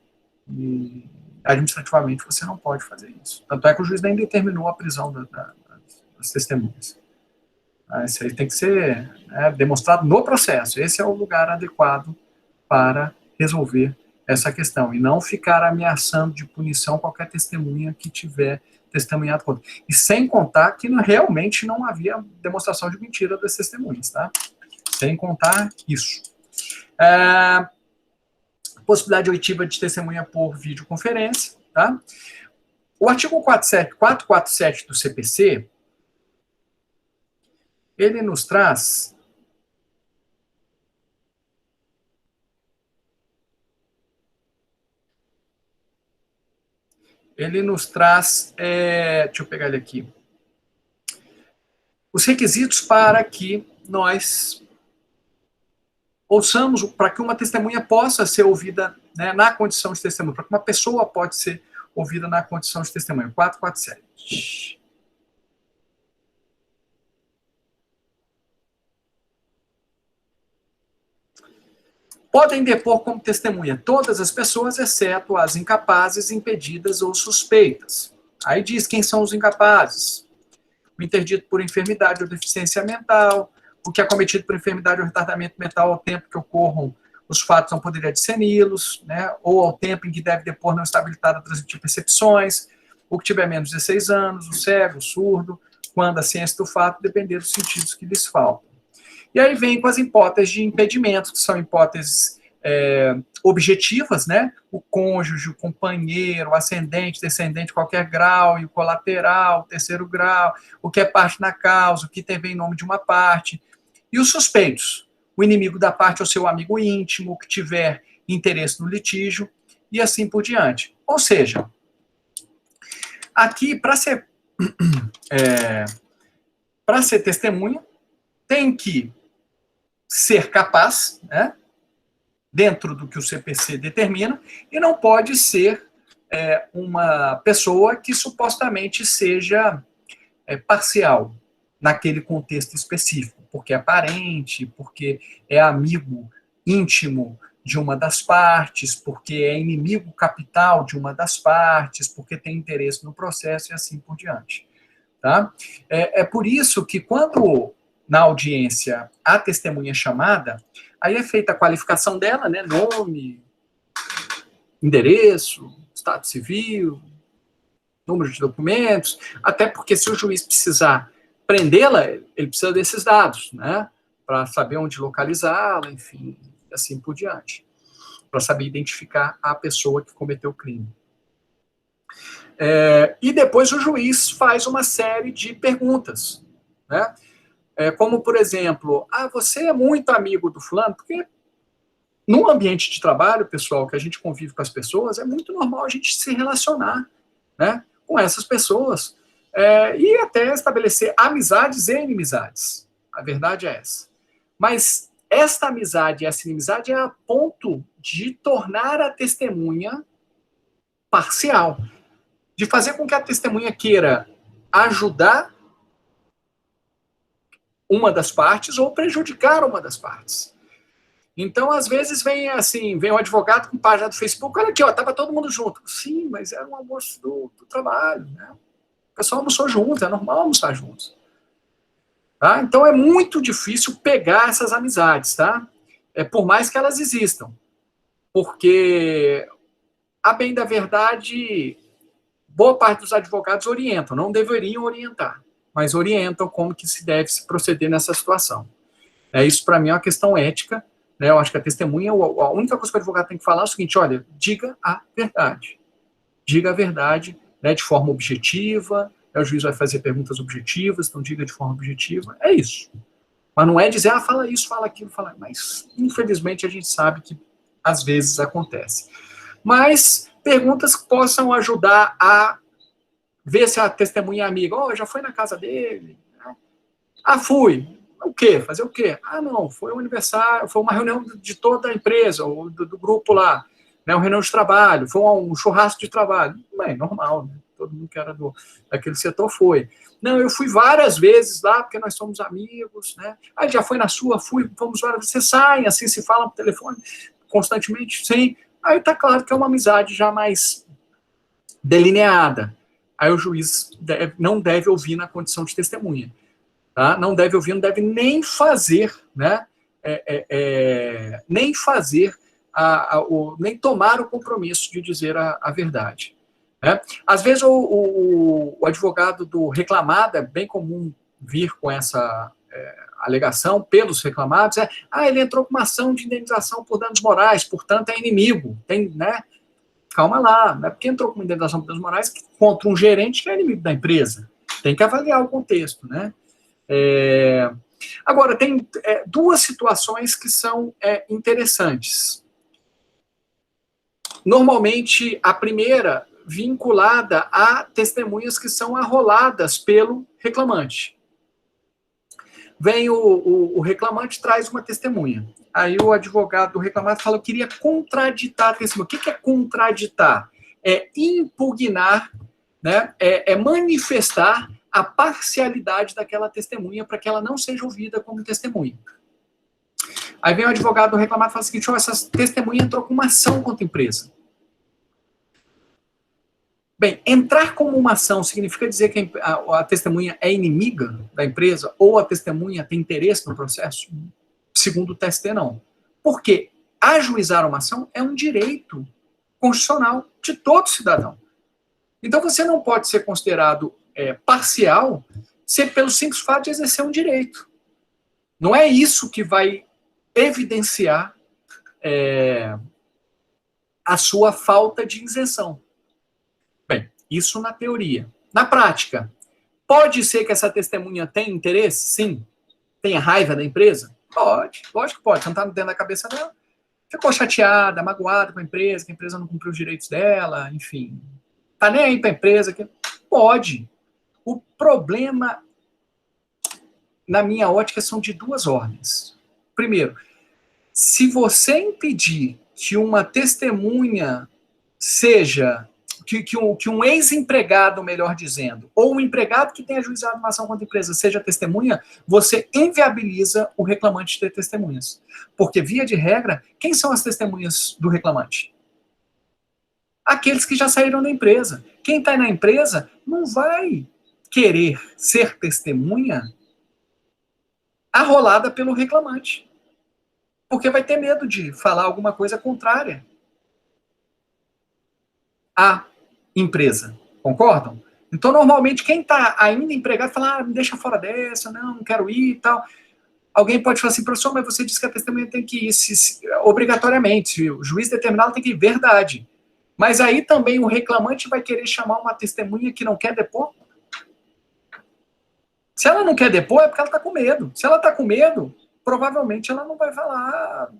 [SPEAKER 1] E administrativamente você não pode fazer isso. Tanto é que o juiz nem determinou a prisão das testemunhas. Isso aí tem que ser demonstrado no processo. Esse é o lugar adequado para resolver essa questão. E não ficar ameaçando de punição qualquer testemunha que tiver testemunhado contra. E sem contar que realmente não havia demonstração de mentira das testemunhas. Tá? Sem contar isso. Possibilidade oitiva de testemunha por videoconferência. Tá? O artigo 447 do CPC, ele nos traz deixa eu pegar ele aqui, os requisitos para que nós ouçamos, para que uma testemunha possa ser ouvida, né, na condição de testemunha, para que uma pessoa pode ser ouvida na condição de testemunha. 447. Podem depor como testemunha todas as pessoas, exceto as incapazes, impedidas ou suspeitas. Aí diz quem são os incapazes. O interdito por enfermidade ou deficiência mental, o que é cometido por enfermidade ou retardamento mental ao tempo que ocorram os fatos não poderia dissemi-los, né, ou ao tempo em que deve depor não está habilitado a transmitir percepções, o que tiver menos de 16 anos, o cego, o surdo, quando a ciência do fato depender dos sentidos que lhes faltam. E aí vem com as hipóteses de impedimento, que são hipóteses objetivas, né? O cônjuge, o companheiro, o ascendente, descendente, qualquer grau, e o colateral, o terceiro grau, o que é parte na causa, o que teve em nome de uma parte. E os suspeitos, o inimigo da parte ou seu amigo íntimo, o que tiver interesse no litígio, e assim por diante. Ou seja, aqui, para ser testemunha, tem que ser capaz, né, dentro do que o CPC determina, e não pode ser uma pessoa que supostamente seja parcial naquele contexto específico, porque é parente, porque é amigo íntimo de uma das partes, porque é inimigo capital de uma das partes, porque tem interesse no processo e assim por diante. Tá? É por isso que quando na audiência a testemunha é chamada, aí é feita a qualificação dela, né? Nome, endereço, estado civil, número de documentos, até porque se o juiz precisar prendê-la, ele precisa desses dados, né? Para saber onde localizá-la, enfim, assim por diante. Para saber identificar a pessoa que cometeu o crime. E depois o juiz faz uma série de perguntas, né? Como, por exemplo, você é muito amigo do fulano? Porque num ambiente de trabalho, pessoal, que a gente convive com as pessoas, é muito normal a gente se relacionar, né, com essas pessoas e até estabelecer amizades e inimizades. A verdade é essa. Mas esta amizade e essa inimizade é a ponto de tornar a testemunha parcial, de fazer com que a testemunha queira ajudar uma das partes ou prejudicar uma das partes. Então, às vezes, vem um advogado com página do Facebook, olha aqui, estava todo mundo junto. Sim, mas era um almoço do trabalho, né? O pessoal almoçou junto, é normal almoçar juntos. Tá? Então, é muito difícil pegar essas amizades, tá? Por mais que elas existam. Porque, a bem da verdade, boa parte dos advogados orientam, não deveriam orientar, mas orientam como que se deve se proceder nessa situação. Isso, para mim, é uma questão ética, né? Eu acho que a testemunha, a única coisa que o advogado tem que falar é o seguinte, olha, diga a verdade. Diga a verdade, né, de forma objetiva, o juiz vai fazer perguntas objetivas, então diga de forma objetiva, é isso. Mas não é dizer, fala isso, fala aquilo, fala... Mas, infelizmente, a gente sabe que às vezes acontece. Mas perguntas que possam ajudar a ver se a testemunha é amiga. Já foi na casa dele? Fui. O quê? Fazer o quê? Não, foi um aniversário, foi uma reunião de toda a empresa, ou do grupo lá, né, uma reunião de trabalho, foi um churrasco de trabalho. É normal, né? Todo mundo que era daquele setor foi. Não, eu fui várias vezes lá, porque nós somos amigos, né? Já foi na sua? Fui, fomos várias vezes. Vocês saem, assim, se falam por telefone constantemente? Sim. Aí tá claro que é uma amizade já mais delineada. Aí o juiz não deve ouvir na condição de testemunha. Tá? Não deve ouvir, não deve nem fazer, né? Nem fazer, nem tomar o compromisso de dizer a verdade. Né? Às vezes o advogado do reclamado, é bem comum vir com essa alegação pelos reclamados, ele entrou com uma ação de indenização por danos morais, portanto é inimigo, né? Calma lá, não é porque entrou com uma indenização por danos morais contra um gerente que é inimigo da empresa. Tem que avaliar o contexto, né? Agora, tem duas situações que são interessantes. Normalmente, a primeira vinculada a testemunhas que são arroladas pelo reclamante. Vem o reclamante, traz uma testemunha. Aí o advogado do reclamante fala, eu queria contraditar a testemunha. O que é contraditar? É impugnar, né? É manifestar a parcialidade daquela testemunha para que ela não seja ouvida como testemunha. Aí vem o advogado do reclamado e fala o seguinte, essa testemunha entrou com uma ação contra a empresa. Bem, entrar como uma ação significa dizer que a testemunha é inimiga da empresa ou a testemunha tem interesse no processo? Segundo o TST, não. Porque ajuizar uma ação é um direito constitucional de todo cidadão. Então você não pode ser considerado parcial pelo simples fato de exercer um direito. Não é isso que vai evidenciar a sua falta de isenção. Bem, isso na teoria. Na prática, pode ser que essa testemunha tenha interesse? Sim. Tenha raiva da empresa? Pode. Lógico que pode. Você não está dentro da cabeça dela. Ficou chateada, magoada com a empresa não cumpriu os direitos dela, enfim. Tá nem aí para a empresa. Pode. O problema, na minha ótica, são de duas ordens. Primeiro, se você impedir que uma testemunha seja... Que um ex-empregado, melhor dizendo, ou um empregado que tenha ajuizado uma ação contra a empresa seja testemunha, você inviabiliza o reclamante de ter testemunhas. Porque, via de regra, quem são as testemunhas do reclamante? Aqueles que já saíram da empresa. Quem está na empresa não vai querer ser testemunha arrolada pelo reclamante. Porque vai ter medo de falar alguma coisa contrária à empresa. Concordam? Então, normalmente, quem está ainda empregado fala, me deixa fora dessa, não quero ir e tal. Alguém pode falar assim, professor, mas você disse que a testemunha tem que ir obrigatoriamente. Se o juiz determinar, tem que ir, verdade. Mas aí também o reclamante vai querer chamar uma testemunha que não quer depor? Se ela não quer depor, é porque ela está com medo. Se ela está com medo, provavelmente ela não vai falar...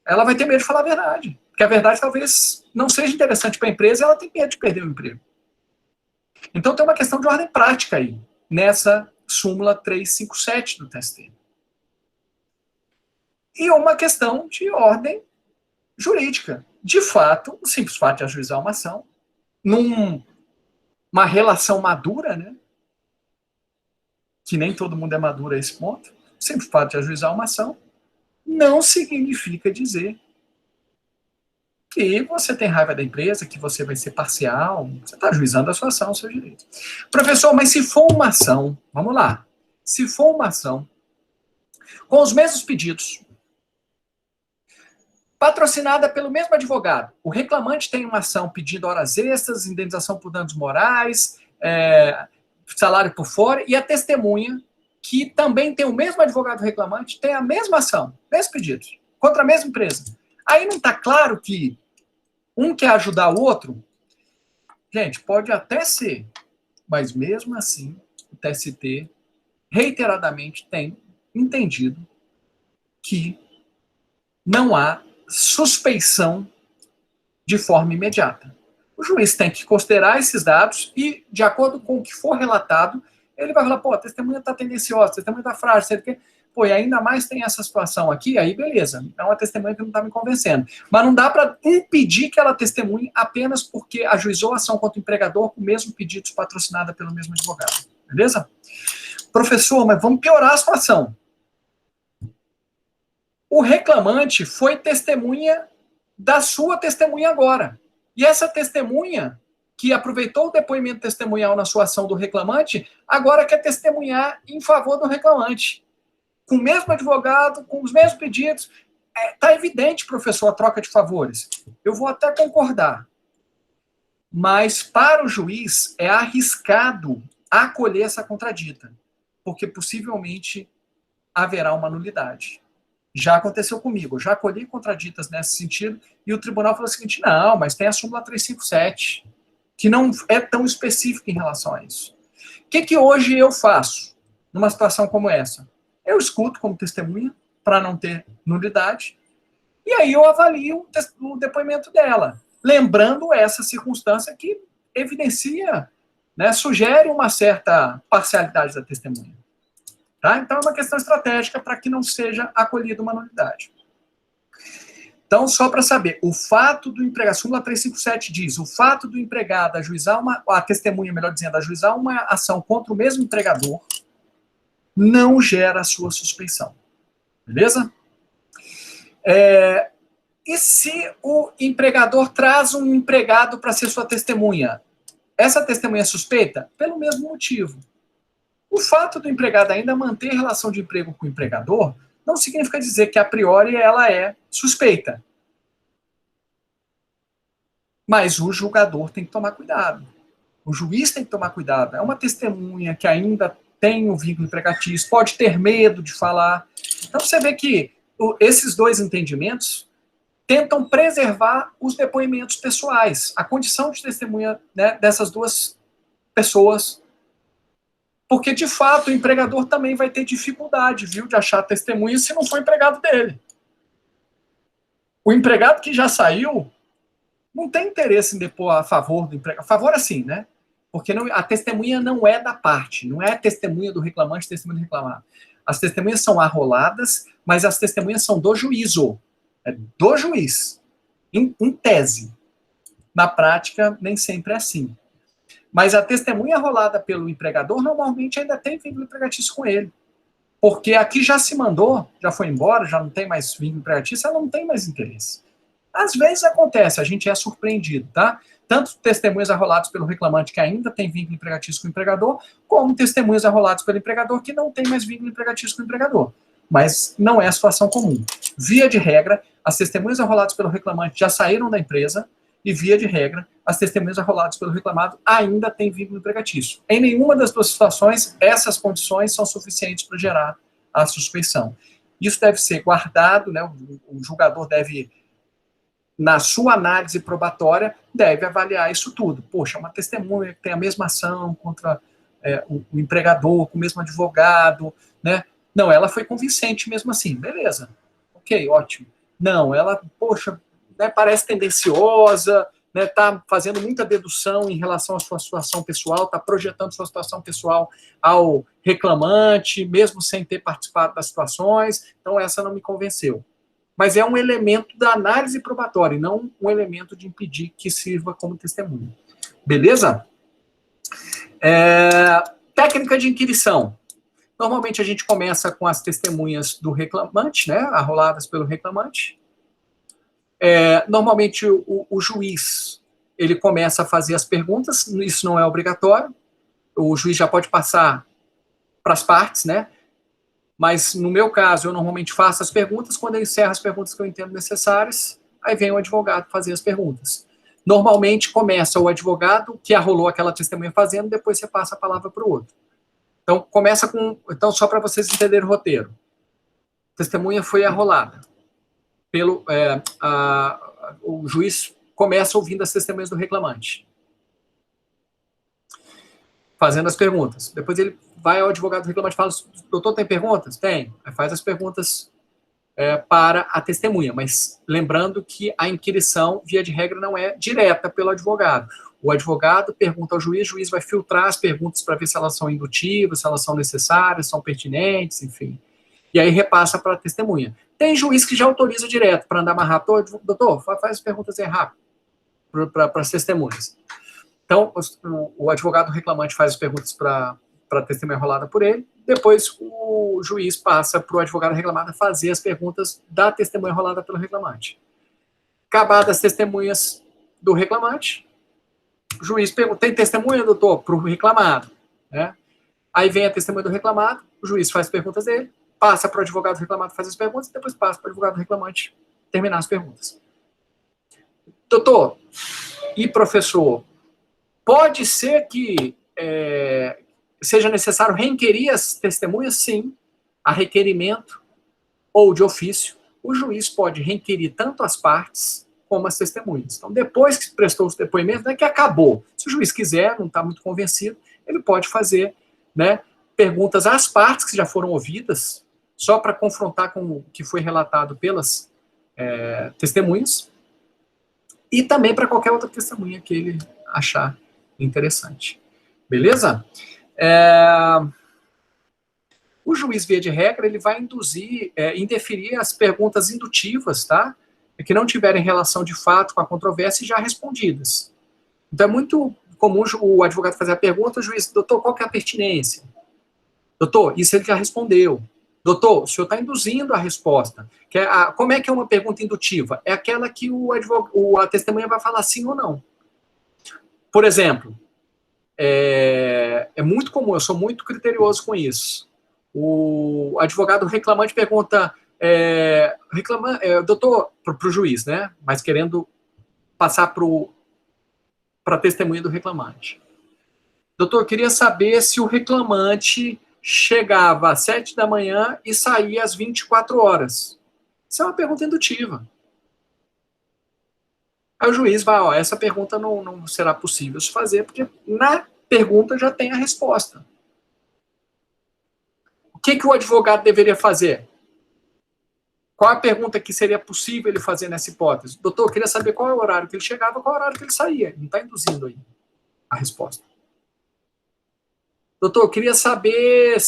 [SPEAKER 1] Ela vai ter medo de falar a verdade. Porque a verdade talvez não seja interessante para a empresa e ela tem medo de perder o emprego. Então tem uma questão de ordem prática aí, nessa súmula 357 do TST. E uma questão de ordem jurídica. De fato, o simples fato de ajuizar uma ação, numa relação madura, né? Que nem todo mundo é maduro a esse ponto, o simples fato de ajuizar uma ação não significa dizer que você tem raiva da empresa, que você vai ser parcial, você está ajuizando a sua ação, o seu direito. Professor, mas se for uma ação, vamos lá, se for uma ação com os mesmos pedidos, patrocinada pelo mesmo advogado, o reclamante tem uma ação pedindo horas extras, indenização por danos morais, salário por fora, e a testemunha, que também tem o mesmo advogado reclamante, tem a mesma ação, mesmo pedido, contra a mesma empresa. Aí não está claro que um quer ajudar o outro? Gente, pode até ser, mas mesmo assim, o TST reiteradamente tem entendido que não há suspeição de forma imediata. O juiz tem que considerar esses dados e, de acordo com o que for relatado, ele vai falar, pô, a testemunha está tendenciosa, a testemunha está frágil, sei o quê. Pô, e ainda mais tem essa situação aqui, aí beleza, é uma testemunha que não está me convencendo. Mas não dá para impedir que ela testemunhe apenas porque ajuizou a ação contra o empregador com o mesmo pedido patrocinada pelo mesmo advogado. Beleza? Professor, mas vamos piorar a situação. O reclamante foi testemunha da sua testemunha agora. E essa testemunha, que aproveitou o depoimento testemunhal na sua ação do reclamante, agora quer testemunhar em favor do reclamante. Com o mesmo advogado, com os mesmos pedidos. Está evidente, professor, a troca de favores. Eu vou até concordar. Mas, para o juiz, é arriscado acolher essa contradita, porque possivelmente haverá uma nulidade. Já aconteceu comigo, eu já acolhi contraditas nesse sentido, e o tribunal falou o seguinte, não, mas tem a súmula 357, que não é tão específica em relação a isso. O que hoje eu faço numa situação como essa? Eu escuto como testemunha, para não ter nulidade, e aí eu avalio o depoimento dela, lembrando essa circunstância que evidencia, né, sugere uma certa parcialidade da testemunha. Tá? Então, é uma questão estratégica para que não seja acolhida uma nulidade. Então, só para saber, o fato do empregado, súmula 357 diz, o fato do empregado ajuizar a testemunha, melhor dizendo, ajuizar uma ação contra o mesmo empregador, não gera a sua suspeição. Beleza? E se o empregador traz um empregado para ser sua testemunha? Essa testemunha é suspeita? Pelo mesmo motivo. O fato do empregado ainda manter relação de emprego com o empregador não significa dizer que, a priori, ela é suspeita. Mas o julgador tem que tomar cuidado. O juiz tem que tomar cuidado. É uma testemunha que ainda tem um vínculo empregatício, pode ter medo de falar. Então, você vê que esses dois entendimentos tentam preservar os depoimentos pessoais, a condição de testemunha, né, dessas duas pessoas, porque, de fato, o empregador também vai ter dificuldade, viu, de achar testemunha se não for empregado dele. O empregado que já saiu não tem interesse em depor a favor do empregado. A favor, assim, né? Porque a testemunha não é da parte, não é a testemunha do reclamante, testemunha do reclamado. As testemunhas são arroladas, mas as testemunhas são do juízo. É do juiz, em tese. Na prática, nem sempre é assim. Mas a testemunha arrolada pelo empregador, normalmente ainda tem vínculo empregatício com ele. Porque aqui já se mandou, já foi embora, já não tem mais vínculo empregatício, ela não tem mais interesse. Às vezes acontece, a gente é surpreendido, tá? Tanto testemunhas arroladas pelo reclamante que ainda tem vínculo empregatício com o empregador, como testemunhas arroladas pelo empregador que não tem mais vínculo empregatício com o empregador. Mas não é a situação comum. Via de regra, as testemunhas arroladas pelo reclamante já saíram da empresa e, via de regra, as testemunhas arroladas pelo reclamado ainda têm vínculo empregatício. Em nenhuma das duas situações, essas condições são suficientes para gerar a suspeição. Isso deve ser guardado, né? O julgador deve, na sua análise probatória, deve avaliar isso tudo. Poxa, uma testemunha que tem a mesma ação contra o empregador, com o mesmo advogado, né? Não, ela foi convincente mesmo assim. Beleza. Ok, ótimo. Não, ela, poxa, né, parece tendenciosa, né, tá fazendo muita dedução em relação à sua situação pessoal, tá projetando sua situação pessoal ao reclamante, mesmo sem ter participado das situações, então essa não me convenceu. Mas é um elemento da análise probatória, e não um elemento de impedir que sirva como testemunha. Beleza? Técnica de inquirição. Normalmente a gente começa com as testemunhas do reclamante, né, arroladas pelo reclamante. Normalmente o juiz, ele começa a fazer as perguntas, isso não é obrigatório, o juiz já pode passar para as partes, né? Mas no meu caso, eu normalmente faço as perguntas, quando eu encerro as perguntas que eu entendo necessárias, aí vem o advogado fazer as perguntas. Normalmente começa o advogado que arrolou aquela testemunha fazendo, depois você passa a palavra para o outro. Então, começa com... Então, só para vocês entenderem o roteiro. A testemunha foi arrolada. O juiz começa ouvindo as testemunhas do reclamante, fazendo as perguntas. Depois ele vai ao advogado do reclamante e fala: doutor, tem perguntas? Tem. Aí faz as perguntas para a testemunha, mas lembrando que a inquirição, via de regra, não é direta pelo advogado. O advogado pergunta ao juiz, o juiz vai filtrar as perguntas para ver se elas são indutivas, se elas são necessárias, são pertinentes, enfim. E aí repassa para a testemunha. Tem juiz que já autoriza direto para andar mais rápido. Doutor, faz as perguntas aí rápido para as testemunhas. Então, o advogado reclamante faz as perguntas para a testemunha enrolada por ele, depois o juiz passa para o advogado reclamado fazer as perguntas da testemunha enrolada pelo reclamante. Acabadas as testemunhas do reclamante, o juiz pergunta: tem testemunha, doutor? Para o reclamado. Né? Aí vem a testemunha do reclamado, o juiz faz as perguntas dele, passa para o advogado reclamado fazer as perguntas, depois passa para o advogado reclamante terminar as perguntas. Doutor e professor, pode ser que seja necessário reinquirir as testemunhas? Sim, a requerimento ou de ofício. O juiz pode reinquirir tanto as partes como as testemunhas. Então, depois que prestou os depoimentos, não é que acabou. Se o juiz quiser, não está muito convencido, ele pode fazer, né, perguntas às partes que já foram ouvidas, só para confrontar com o que foi relatado pelas testemunhas, e também para qualquer outra testemunha que ele achar interessante. Beleza? O juiz, via de regra, ele vai indeferir as perguntas indutivas, tá? Que não tiverem relação de fato com a controvérsia e já respondidas. Então, é muito comum o advogado fazer a pergunta, o juiz, doutor, qual que é a pertinência? Doutor, isso ele já respondeu. Doutor, o senhor está induzindo a resposta. Como é que é uma pergunta indutiva? É aquela que a testemunha vai falar sim ou não. Por exemplo, é muito comum, eu sou muito criterioso com isso. O advogado reclamante pergunta, doutor, para o juiz, né? Mas querendo passar para a testemunha do reclamante. Doutor, eu queria saber se o reclamante chegava às 7 da manhã e saía às 24 horas. Isso é uma pergunta indutiva. Aí o juiz vai, essa pergunta não será possível se fazer, porque na pergunta já tem a resposta. O que o advogado deveria fazer? Qual a pergunta que seria possível ele fazer nessa hipótese? Doutor, eu queria saber qual é o horário que ele chegava, qual é o horário que ele saía. Não está induzindo aí a resposta. Doutor, eu queria saber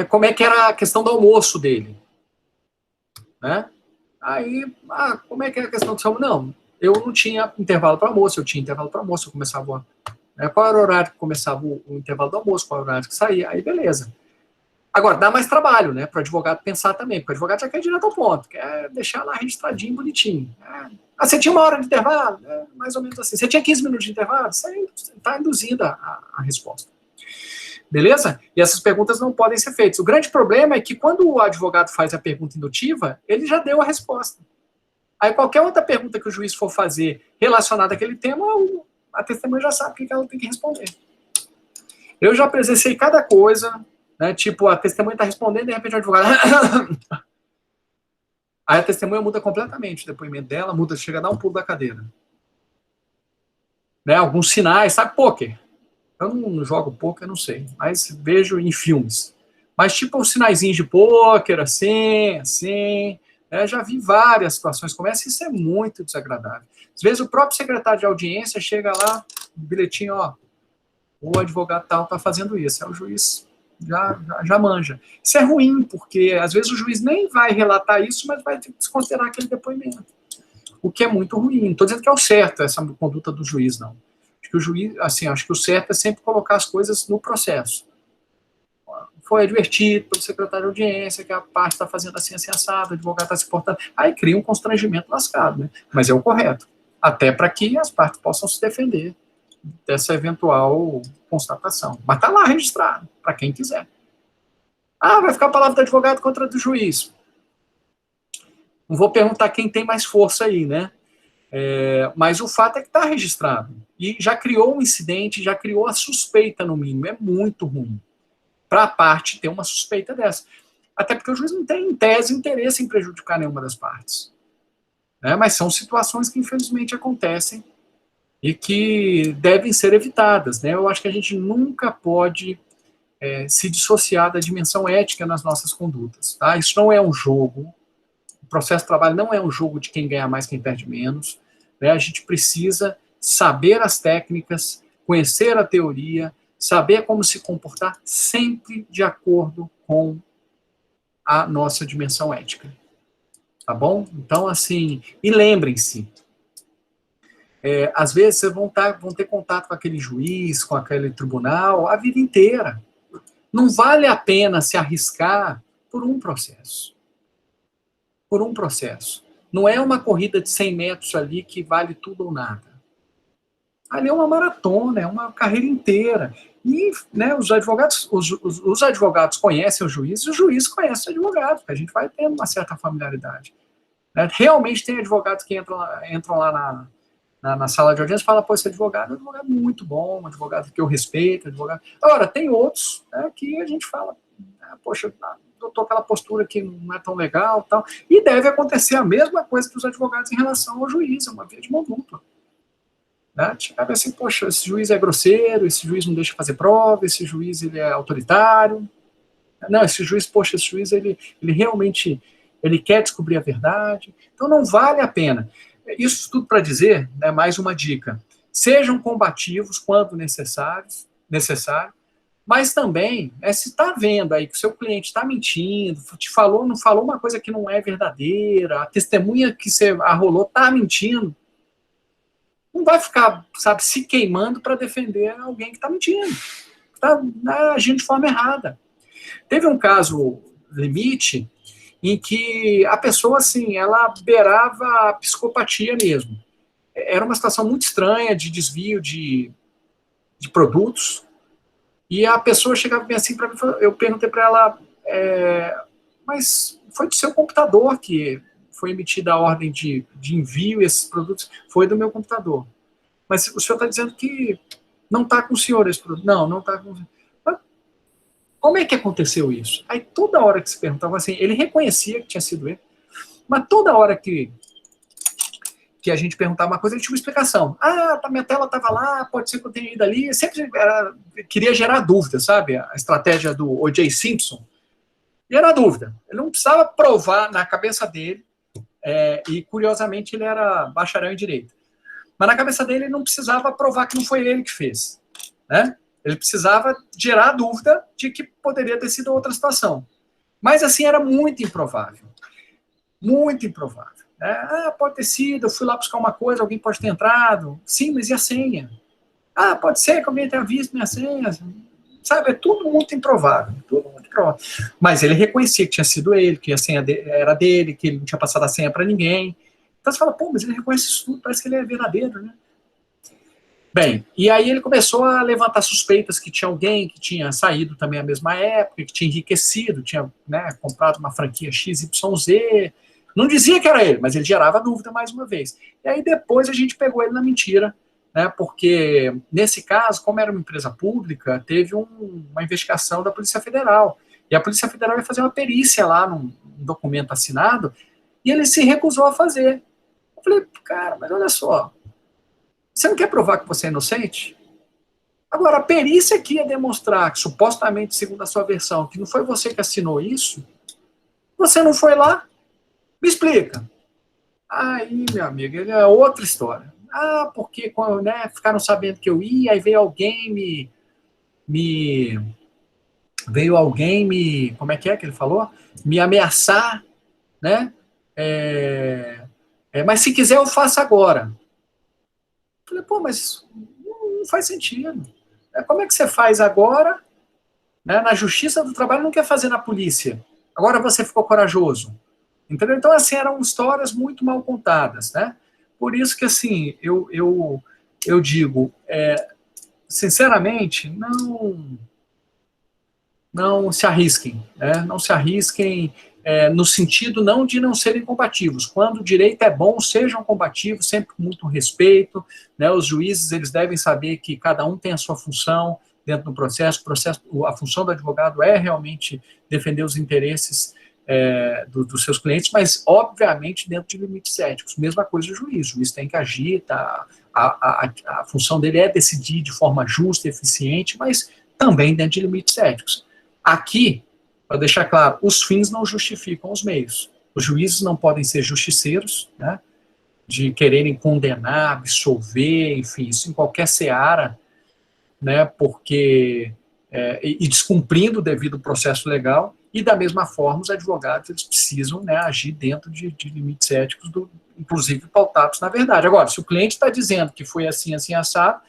[SPEAKER 1] como é que era a questão do almoço dele. Né? Aí, como é que é a questão do almoço? Não, eu não tinha intervalo para almoço, eu tinha intervalo para almoço, eu começava... qual era o horário que começava o intervalo do almoço, qual era o horário que saía, aí beleza. Agora, dá mais trabalho, né, para o advogado pensar também, porque o advogado já quer ir direto ao ponto, quer deixar lá registradinho, bonitinho. Você tinha 1 hora de intervalo? Mais ou menos assim. Você tinha 15 minutos de intervalo? Você está induzindo a resposta. Beleza? E essas perguntas não podem ser feitas. O grande problema é que quando o advogado faz a pergunta indutiva, ele já deu a resposta. Aí qualquer outra pergunta que o juiz for fazer relacionada àquele tema, a testemunha já sabe o que ela tem que responder. Eu já presenciei cada coisa, né, tipo, a testemunha está respondendo e de repente o advogado... Aí a testemunha muda completamente o depoimento dela, chega a dar um pulo da cadeira. Né, alguns sinais, sabe, pôquer. Eu não jogo pôquer, eu não sei, mas vejo em filmes. Mas tipo os sinaizinhos de pôquer, assim, já vi várias situações como essa, isso é muito desagradável. Às vezes o próprio secretário de audiência chega lá, um bilhetinho, o advogado tal está fazendo isso, o juiz já manja. Isso é ruim, porque às vezes o juiz nem vai relatar isso, mas vai ter que desconsiderar aquele depoimento. O que é muito ruim. Não estou dizendo que é o certo essa conduta do juiz, não. Acho que o juiz, assim, acho que o certo é sempre colocar as coisas no processo. Foi advertido pelo secretário de audiência que a parte está fazendo assim, assado, o advogado está se portando. Aí cria um constrangimento lascado, né? Mas é o correto. Até para que as partes possam se defender dessa eventual constatação. Mas está lá registrado, para quem quiser. Vai ficar a palavra do advogado contra a do juiz. Não vou perguntar quem tem mais força aí, né? Mas o fato é que está registrado. E já criou um incidente, já criou a suspeita, no mínimo. É muito ruim para a parte ter uma suspeita dessa. Até porque o juiz não tem, em tese, interesse em prejudicar nenhuma das partes. Né? Mas são situações que, infelizmente, acontecem e que devem ser evitadas. Né? Eu acho que a gente nunca pode se dissociar da dimensão ética nas nossas condutas. Tá? Isso não é um jogo. O processo de trabalho não é um jogo de quem ganha mais, quem perde menos. Né? A gente precisa saber as técnicas, conhecer a teoria, saber como se comportar sempre de acordo com a nossa dimensão ética. Tá bom? Então, assim, e lembrem-se, às vezes vocês vão ter contato com aquele juiz, com aquele tribunal, a vida inteira. Não vale a pena se arriscar por um processo. Por um processo. Não é uma corrida de 100 metros ali que vale tudo ou nada. Ali é uma maratona, é uma carreira inteira. E, né, os advogados conhecem o juiz, e o juiz conhece o advogado, porque a gente vai tendo uma certa familiaridade. Né? Realmente tem advogados que entram lá na sala de audiência e falam, esse advogado é um advogado muito bom, um advogado que eu respeito, advogado... Agora, tem outros, né, que a gente fala, poxa, adotou aquela postura que não é tão legal, tal, e deve acontecer a mesma coisa que os advogados em relação ao juiz, é uma via de mão dupla. Né? Chegava assim, poxa, esse juiz é grosseiro, esse juiz não deixa fazer prova, esse juiz ele é autoritário, não, esse juiz, ele realmente, ele quer descobrir a verdade, então não vale a pena. Isso tudo para dizer, né, mais uma dica, sejam combativos quando necessário, mas também, se está vendo aí que o seu cliente está mentindo, te falou, não falou uma coisa que não é verdadeira, a testemunha que você arrolou está mentindo, não vai ficar, sabe, se queimando para defender alguém que está mentindo, está agindo de forma errada. Teve um caso limite em que a pessoa, assim, ela beirava a psicopatia mesmo. Era uma situação muito estranha de desvio de produtos, e a pessoa chegava bem assim para mim, eu perguntei para ela, mas foi do seu computador que foi emitida a ordem de envio esses produtos? Foi do meu computador. Mas o senhor está dizendo que não está com o senhor esse produto. Não está com o senhor. Mas como é que aconteceu isso? Aí toda hora que se perguntava assim, ele reconhecia que tinha sido ele, mas toda hora que a gente perguntava uma coisa, ele tinha uma explicação. Minha tela estava lá, pode ser que eu tenha ido ali. Sempre queria gerar dúvida, sabe? A estratégia do O.J. Simpson. Gerar dúvida. Ele não precisava provar na cabeça dele, e curiosamente ele era bacharel em direito. Mas na cabeça dele ele não precisava provar que não foi ele que fez, né? Ele precisava gerar dúvida de que poderia ter sido outra situação. Mas assim, era muito improvável. Muito improvável. Pode ter sido, eu fui lá buscar uma coisa, alguém pode ter entrado. Sim, mas e a senha? Pode ser que alguém tenha visto minha senha. Sabe, é tudo muito improvável. Tudo muito improvável. Mas ele reconhecia que tinha sido ele, que a senha era dele, que ele não tinha passado a senha para ninguém. Então você fala, pô, mas ele reconhece isso tudo, parece que ele é verdadeiro, né? Bem, e aí ele começou a levantar suspeitas que tinha alguém que tinha saído também à mesma época, que tinha enriquecido, tinha, né, comprado uma franquia XYZ. Não dizia que era ele, mas ele gerava dúvida mais uma vez. E aí depois a gente pegou ele na mentira, né, porque nesse caso, como era uma empresa pública, teve uma investigação da Polícia Federal. E a Polícia Federal ia fazer uma perícia lá num documento assinado, e ele se recusou a fazer. Eu falei, cara, mas olha só, você não quer provar que você é inocente? Agora, a perícia que ia demonstrar que, supostamente, segundo a sua versão, que não foi você que assinou isso, você não foi lá? Me explica. Aí, meu amigo, ele é outra história. Porque quando, né, ficaram sabendo que eu ia, aí veio alguém como é que ele falou? Me ameaçar, né? Mas se quiser eu faço agora. Falei, pô, mas não faz sentido. Como é que você faz agora, né, na Justiça do Trabalho, não quer fazer na polícia? Agora você ficou corajoso. Entendeu? Então, assim, eram histórias muito mal contadas, né? Por isso que, assim, eu digo, sinceramente, não se arrisquem, né? Não se arrisquem no sentido não de não serem combativos. Quando o direito é bom, sejam combativos, sempre com muito respeito, né? Os juízes, eles devem saber que cada um tem a sua função dentro do processo. A função do advogado é realmente defender os interesses dos seus clientes, mas, obviamente, dentro de limites éticos. Mesma coisa do juiz. O juiz tem que agir, a função dele é decidir de forma justa e eficiente, mas também dentro de limites éticos. Aqui, para deixar claro, os fins não justificam os meios. Os juízes não podem ser justiceiros, né, de quererem condenar, absolver, enfim, isso em qualquer seara, né, porque e descumprindo o devido processo legal. E, da mesma forma, os advogados eles precisam, né, agir dentro de limites éticos, inclusive pautados na verdade. Agora, se o cliente está dizendo que foi assim, assim, assado,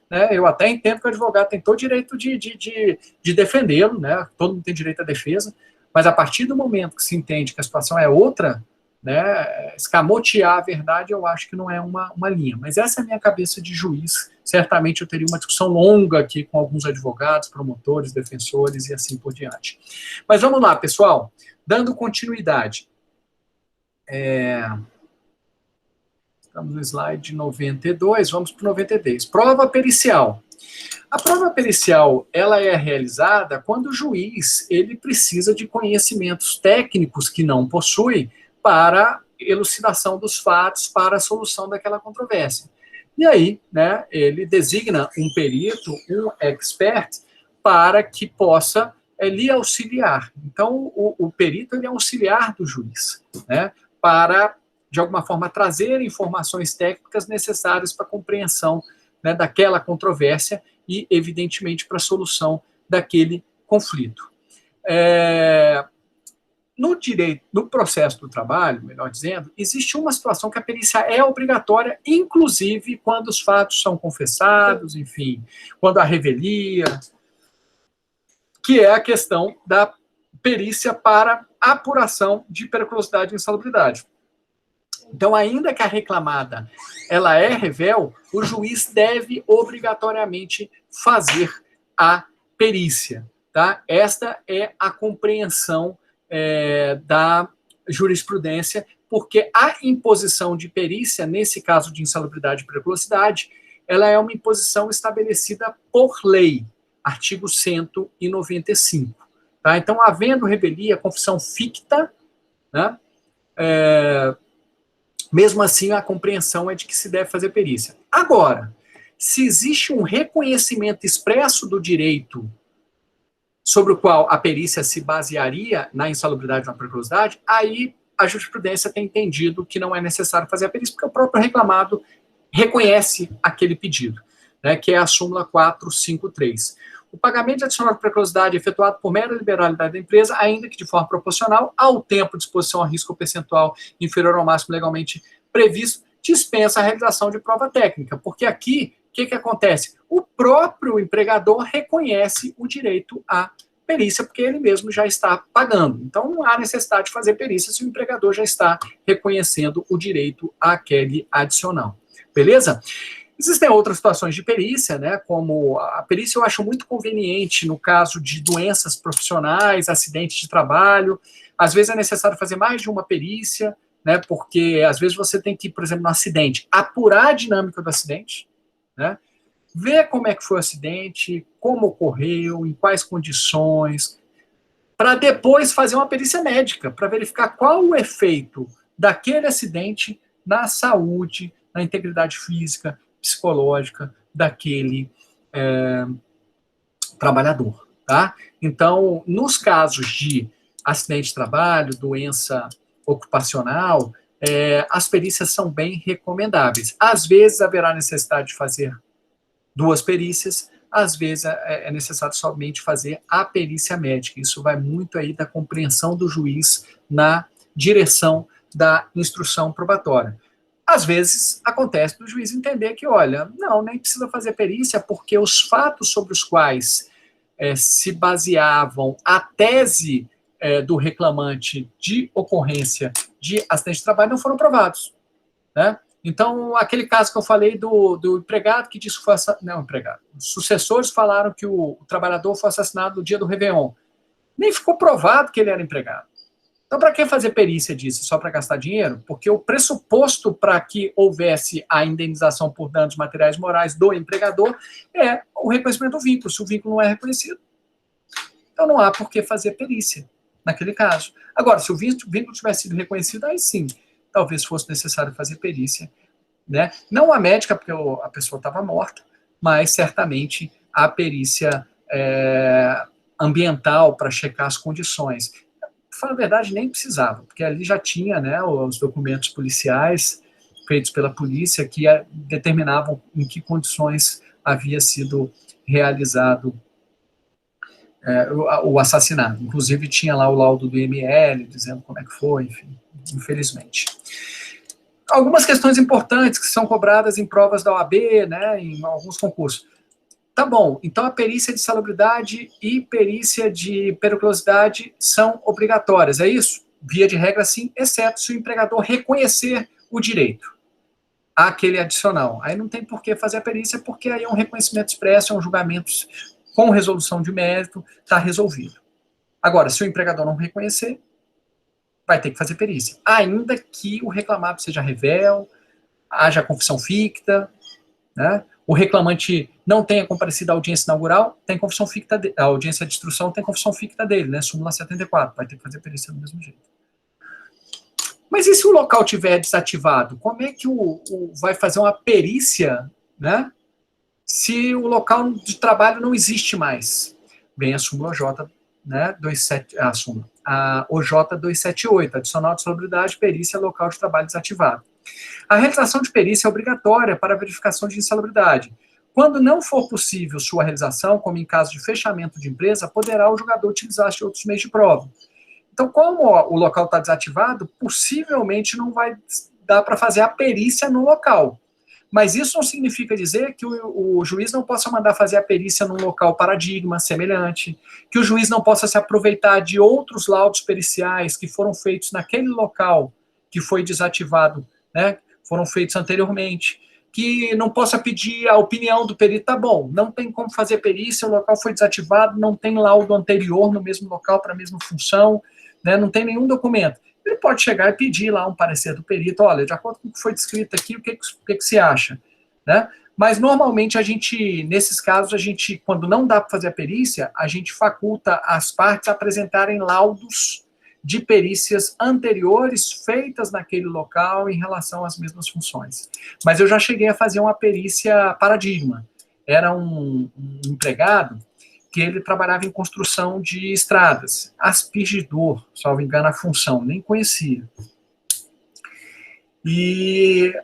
[SPEAKER 1] né, eu até entendo que o advogado tem todo o direito de defendê-lo, né, todo mundo tem direito à defesa, mas a partir do momento que se entende que a situação é outra, né, escamotear a verdade, eu acho que não é uma linha. Mas essa é a minha cabeça de juiz. Certamente eu teria uma discussão longa aqui com alguns advogados, promotores, defensores e assim por diante. Mas vamos lá, pessoal. Dando continuidade. Estamos no slide 92, vamos para o 93. Prova pericial. A prova pericial, ela é realizada quando o juiz ele precisa de conhecimentos técnicos que não possui para elucidação dos fatos, para a solução daquela controvérsia. E aí, né, ele designa um perito, um expert, para que possa lhe auxiliar. Então, o perito ele é auxiliar do juiz, né, para, de alguma forma, trazer informações técnicas necessárias para a compreensão né, daquela controvérsia e, evidentemente, para a solução daquele conflito. No direito, no processo do trabalho, melhor dizendo, existe uma situação que a perícia é obrigatória, inclusive quando os fatos são confessados, enfim, quando há revelia, que é a questão da perícia para apuração de periculosidade e insalubridade. Então, ainda que a reclamada ela é revel, o juiz deve obrigatoriamente fazer a perícia. Tá? Esta é a compreensão da jurisprudência, porque a imposição de perícia, nesse caso de insalubridade e periculosidade, ela é uma imposição estabelecida por lei, artigo 195. Tá? Então, havendo revelia, confissão ficta, né, mesmo assim, a compreensão é de que se deve fazer perícia. Agora, se existe um reconhecimento expresso do direito sobre o qual a perícia se basearia na insalubridade ou na periculosidade, aí a jurisprudência tem entendido que não é necessário fazer a perícia, porque o próprio reclamado reconhece aquele pedido, né, que é a súmula 453. O pagamento de adicional de periculosidade é efetuado por mera liberalidade da empresa, ainda que de forma proporcional ao tempo de exposição a risco percentual inferior ao máximo legalmente previsto, dispensa a realização de prova técnica, porque aqui, o que acontece? O próprio empregador reconhece o direito à perícia, porque ele mesmo já está pagando. Então, não há necessidade de fazer perícia se o empregador já está reconhecendo o direito àquele adicional. Beleza? Existem outras situações de perícia, né, como a perícia eu acho muito conveniente no caso de doenças profissionais, acidentes de trabalho. Às vezes é necessário fazer mais de uma perícia, né, porque às vezes você tem que, por exemplo, no acidente, apurar a dinâmica do acidente, né, ver como é que foi o acidente, como ocorreu, em quais condições, para depois fazer uma perícia médica, para verificar qual o efeito daquele acidente na saúde, na integridade física, psicológica daquele trabalhador, tá? Então, nos casos de acidente de trabalho, doença ocupacional, as perícias são bem recomendáveis. Às vezes haverá necessidade de fazer duas perícias, às vezes é necessário somente fazer a perícia médica. Isso vai muito aí da compreensão do juiz na direção da instrução probatória. Às vezes, acontece do juiz entender que, olha, não, nem precisa fazer perícia, porque os fatos sobre os quais se baseavam a tese do reclamante de ocorrência de acidente de trabalho não foram provados, né? Então, aquele caso que eu falei do empregado que disse que foi assassinado, não, empregado, os sucessores falaram que o trabalhador foi assassinado no dia do Réveillon. Nem ficou provado que ele era empregado. Então, para que fazer perícia disso? Só para gastar dinheiro? Porque o pressuposto para que houvesse a indenização por danos materiais e morais do empregador é o reconhecimento do vínculo. Se o vínculo não é reconhecido, então não há por que fazer perícia naquele caso. Agora, se o vínculo tivesse sido reconhecido, aí sim, talvez fosse necessário fazer perícia, né? Não a médica, porque a pessoa estava morta, mas certamente a perícia ambiental para checar as condições. Para falar a verdade, nem precisava, porque ali já tinha, né, os documentos policiais feitos pela polícia que determinavam em que condições havia sido realizado o assassinato. Inclusive tinha lá o laudo do IML, dizendo como é que foi, enfim, infelizmente. Algumas questões importantes que são cobradas em provas da OAB, né, em alguns concursos. Tá bom, então a perícia de salubridade e perícia de periculosidade são obrigatórias, é isso? Via de regra, sim, exceto se o empregador reconhecer o direito àquele adicional. Aí não tem por que fazer a perícia, porque aí é um reconhecimento expresso, é um julgamento com resolução de mérito, está resolvido. Agora, se o empregador não reconhecer, vai ter que fazer perícia. Ainda que o reclamado seja revel, haja confissão ficta, né? O reclamante não tenha comparecido à audiência inaugural, tem confissão ficta, a audiência de instrução tem confissão ficta dele, né? Súmula 74, vai ter que fazer perícia do mesmo jeito. Mas e se o local estiver desativado? Como é que vai fazer uma perícia, né? Se o local de trabalho não existe mais? Vem a súmula J, né? A OJ 278, adicional de salubridade, perícia local de trabalho desativado. A realização de perícia é obrigatória para a verificação de insalubridade. Quando não for possível sua realização, como em caso de fechamento de empresa, poderá o julgador utilizar outros meios de prova. Então, como o local está desativado, possivelmente não vai dar para fazer a perícia no local. Mas isso não significa dizer que o juiz não possa mandar fazer a perícia num local paradigma, semelhante, que o juiz não possa se aproveitar de outros laudos periciais que foram feitos naquele local que foi desativado, né, foram feitos anteriormente, que não possa pedir a opinião do perito, tá bom, não tem como fazer perícia, o local foi desativado, não tem laudo anterior no mesmo local para a mesma função, né, não tem nenhum documento. Ele pode chegar e pedir lá um parecer do perito, olha, de acordo com o que foi descrito aqui, o que você acha? Né? Mas, normalmente, nesses casos, quando não dá para fazer a perícia, a gente faculta as partes a apresentarem laudos de perícias anteriores feitas naquele local em relação às mesmas funções. Mas eu já cheguei a fazer uma perícia paradigma. Era um empregado que ele trabalhava em construção de estradas. Aspergidor, salvo engano, a função, nem conhecia. E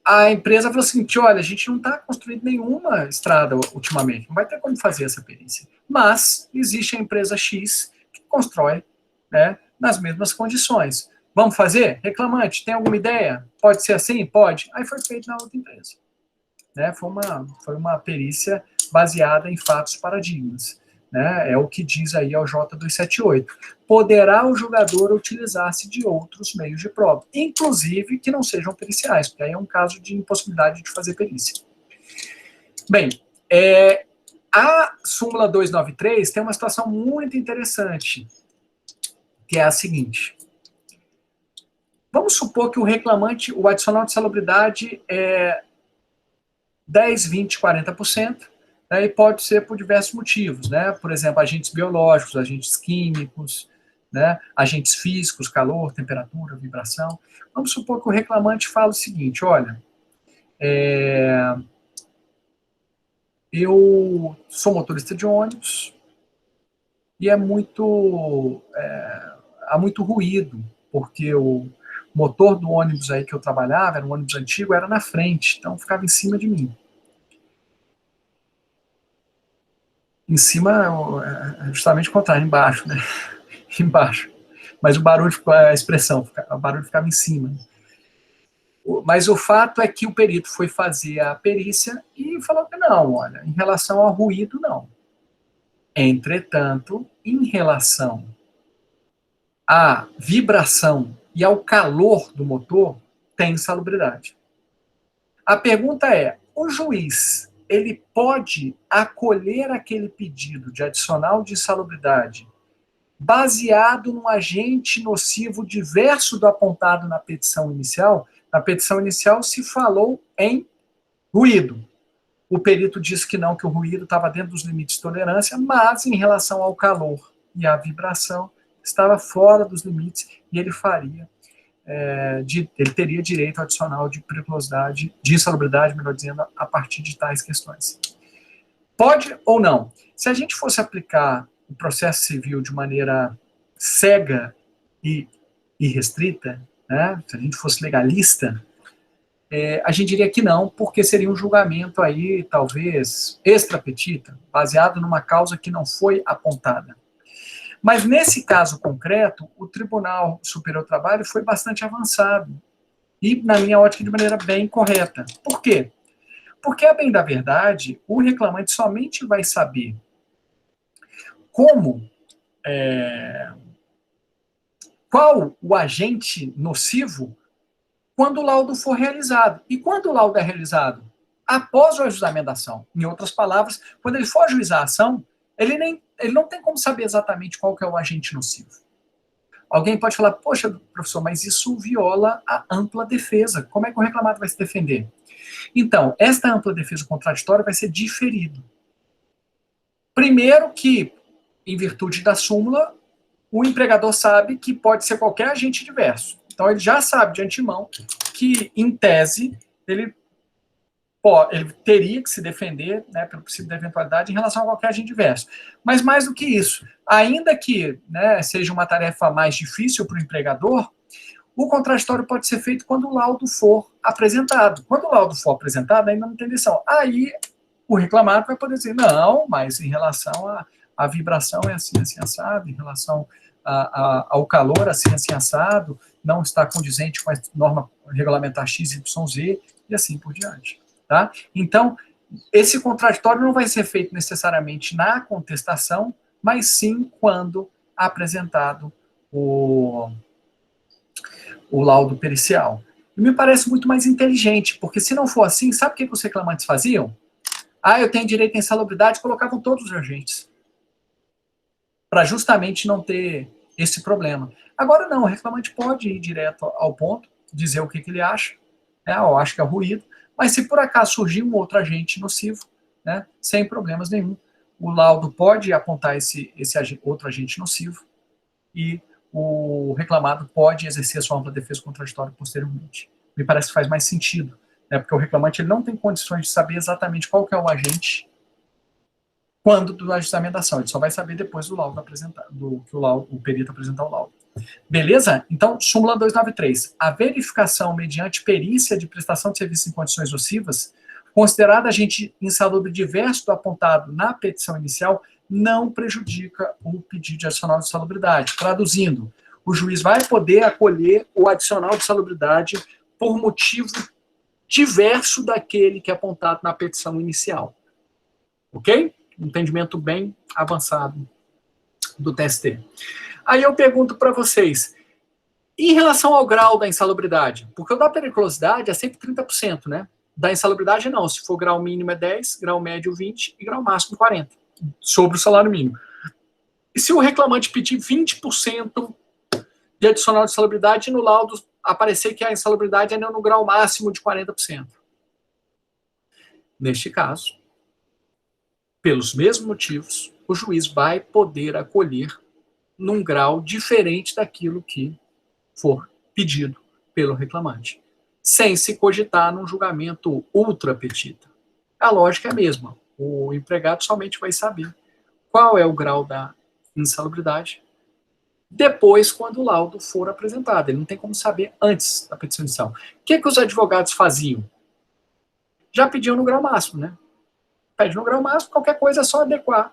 [SPEAKER 1] a empresa falou assim, olha, a gente não está construindo nenhuma estrada ultimamente, não vai ter como fazer essa perícia. Mas existe a empresa X que constrói, né, nas mesmas condições. Vamos fazer? Reclamante, tem alguma ideia? Pode ser assim? Pode. Aí foi feito na outra empresa. Né, foi uma perícia baseada em fatos paradigmas. Né, é o que diz aí ao J278. Poderá o julgador utilizar-se de outros meios de prova, inclusive que não sejam periciais, porque aí é um caso de impossibilidade de fazer perícia. Bem, a súmula 293 tem uma situação muito interessante, que é a seguinte. Vamos supor que o reclamante, o adicional de salubridade é 10, 20, 40%, né, e pode ser por diversos motivos, né? Por exemplo, agentes biológicos, agentes químicos, né, agentes físicos, calor, temperatura, vibração. Vamos supor que o reclamante fala o seguinte, olha, eu sou motorista de ônibus e há muito ruído, porque o motor do ônibus aí que eu trabalhava, era um ônibus antigo, era na frente, então ficava em cima de mim. Em cima, justamente o contrário, embaixo, né? Embaixo. Mas o barulho, a expressão, o barulho ficava em cima. Mas o fato é que o perito foi fazer a perícia e falou que não, olha, em relação ao ruído, não. Entretanto, em relação à vibração e ao calor do motor, tem insalubridade. A pergunta é, o juiz, ele pode acolher aquele pedido de adicional de insalubridade baseado num agente nocivo diverso do apontado na petição inicial? Na petição inicial se falou em ruído. O perito disse que não, que o ruído estava dentro dos limites de tolerância, mas em relação ao calor e à vibração, estava fora dos limites e ele faria, ele teria direito adicional de periculosidade, de insalubridade, melhor dizendo, a partir de tais questões. Pode ou não? Se a gente fosse aplicar o processo civil de maneira cega e irrestrita, né, se a gente fosse legalista, a gente diria que não, porque seria um julgamento aí, talvez, extra petita, baseado numa causa que não foi apontada. Mas nesse caso concreto, o Tribunal Superior do Trabalho foi bastante avançado, e, na minha ótica, de maneira bem correta. Por quê? Porque, a bem da verdade, o reclamante somente vai saber qual o agente nocivo quando o laudo for realizado. E quando o laudo é realizado? Após o ajuizamento da ação. Em outras palavras, quando ele for ajuizar a ação, ele não tem como saber exatamente qual que é o agente nocivo. Alguém pode falar, poxa, professor, mas isso viola a ampla defesa. Como é que o reclamado vai se defender? Então, esta ampla defesa contraditória vai ser diferido. Primeiro que, em virtude da súmula, o empregador sabe que pode ser qualquer agente diverso. Então, ele já sabe de antemão que, em tese, ele teria que se defender, né, pelo princípio da eventualidade em relação a qualquer agente diverso. Mas mais do que isso, ainda que, né, seja uma tarefa mais difícil para o empregador, o contraditório pode ser feito quando o laudo for apresentado. Quando o laudo for apresentado, ainda não tem decisão. Aí O reclamado vai poder dizer, não, mas em relação à vibração é assim, assim, assado, em relação ao calor, assim, assim, assado, não está condizente com a norma regulamentar XYZ, e assim por diante. Tá? Então, esse contraditório não vai ser feito necessariamente na contestação, mas sim quando apresentado o laudo pericial. E me parece muito mais inteligente, porque se não for assim, sabe o que os reclamantes faziam? Eu tenho direito à insalubridade, colocavam todos os agentes, para justamente não ter esse problema. Agora não, o reclamante pode ir direto ao ponto, dizer o que ele acha, eu acho que é ruído, mas se por acaso surgir um outro agente nocivo, né, sem problemas nenhum, o laudo pode apontar esse outro agente nocivo e o reclamado pode exercer a sua ampla defesa contraditória posteriormente. Me parece que faz mais sentido, né, porque o reclamante ele não tem condições de saber exatamente qual que é o agente quando do ajustamento da ação, ele só vai saber depois do laudo apresentado, do que o perito apresentar o laudo. Beleza? Então, súmula 293. A verificação mediante perícia de prestação de serviço em condições nocivas, considerada agente insalubre diverso do apontado na petição inicial, não prejudica o pedido de adicional de salubridade. Traduzindo, o juiz vai poder acolher o adicional de salubridade por motivo diverso daquele que é apontado na petição inicial. Ok? Entendimento bem avançado do TST. Aí eu pergunto para vocês, em relação ao grau da insalubridade, porque o da periculosidade é sempre 30%, né? Da insalubridade não, se for grau mínimo é 10, grau médio 20 e grau máximo 40, sobre o salário mínimo. E se o reclamante pedir 20% de adicional de insalubridade e no laudo aparecer que a insalubridade é no grau máximo de 40%? Neste caso, pelos mesmos motivos, o juiz vai poder acolher num grau diferente daquilo que for pedido pelo reclamante, sem se cogitar num julgamento ultra petita. A lógica é a mesma. O empregado somente vai saber qual é o grau da insalubridade depois, quando o laudo for apresentado. Ele não tem como saber antes da petição inicial. O que os advogados faziam? Já pediam no grau máximo, né? Pede no grau máximo, qualquer coisa é só adequar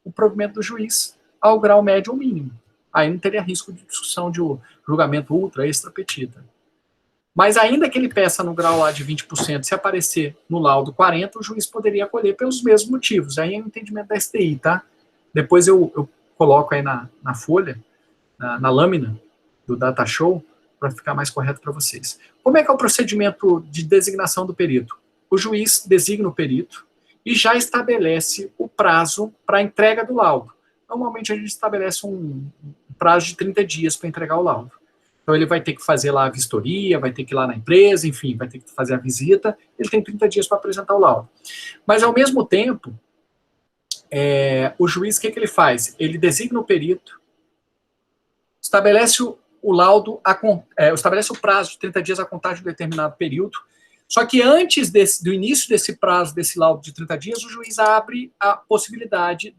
[SPEAKER 1] o provimento do juiz ao grau médio ou mínimo. Aí não teria risco de discussão de julgamento ultra, extra petita. Mas ainda que ele peça no grau lá de 20%, se aparecer no laudo 40%, o juiz poderia acolher pelos mesmos motivos. Aí é o entendimento da STI, tá? Depois eu coloco aí na folha, na lâmina do data show, para ficar mais correto para vocês. Como é que é o procedimento de designação do perito? O juiz designa o perito e já estabelece o prazo para a entrega do laudo. Normalmente a gente estabelece um prazo de 30 dias para entregar o laudo. Então ele vai ter que fazer lá a vistoria, vai ter que ir lá na empresa, enfim, vai ter que fazer a visita, ele tem 30 dias para apresentar o laudo. Mas ao mesmo tempo, o juiz, o que ele faz? Ele designa o perito, estabelece o laudo, estabelece o prazo de 30 dias a contar de um determinado período, só que antes do início desse prazo, desse laudo de 30 dias, o juiz abre a possibilidade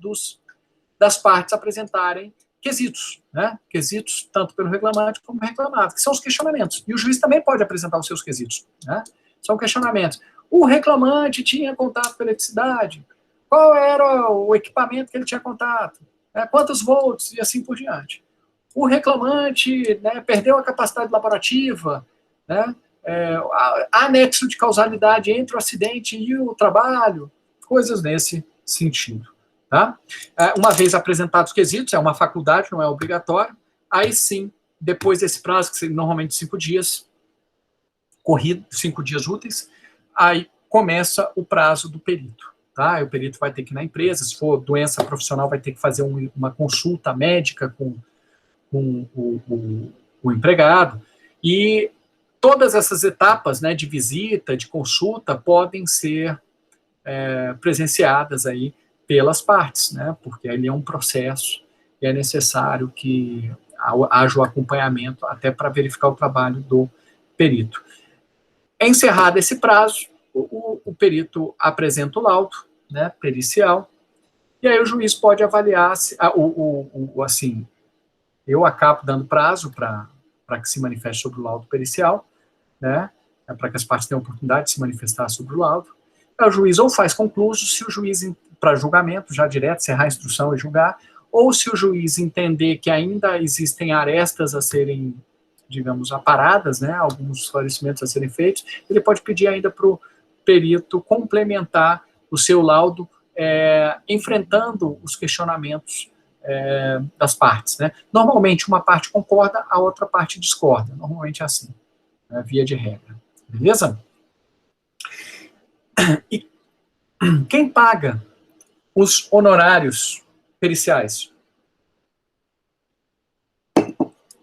[SPEAKER 1] das partes apresentarem quesitos, né? Quesitos tanto pelo reclamante como reclamado, que são os questionamentos. E o juiz também pode apresentar os seus quesitos, né? São questionamentos. O reclamante tinha contato com a eletricidade? Qual era o equipamento que ele tinha contato? Quantos volts? E assim por diante. O reclamante, né, perdeu a capacidade laborativa, né? Há nexo de causalidade entre o acidente e o trabalho, coisas nesse sentido. Tá? Uma vez apresentados os quesitos, é uma faculdade, não é obrigatório, aí sim, depois desse prazo, que seria normalmente 5 dias, corrido, 5 dias úteis, aí começa o prazo do perito. Tá? O perito vai ter que ir na empresa, se for doença profissional, vai ter que fazer uma consulta médica com o empregado, e todas essas etapas, né, de visita, de consulta, podem ser presenciadas aí pelas partes, né, porque ali é um processo e é necessário que haja o acompanhamento até para verificar o trabalho do perito. Encerrado esse prazo, o perito apresenta o laudo, né, pericial, e aí o juiz pode avaliar se, assim, eu acabo dando prazo para que se manifeste sobre o laudo pericial, né, para que as partes tenham a oportunidade de se manifestar sobre o laudo. o juiz ou faz concluso, se o juiz, para julgamento, já direto, encerrar a instrução e julgar, ou se o juiz entender que ainda existem arestas a serem, digamos, aparadas, né, alguns esclarecimentos a serem feitos, ele pode pedir ainda para o perito complementar o seu laudo, enfrentando os questionamentos das partes, né? Normalmente uma parte concorda, a outra parte discorda. Normalmente é assim, né, via de regra. Beleza? E quem paga os honorários periciais?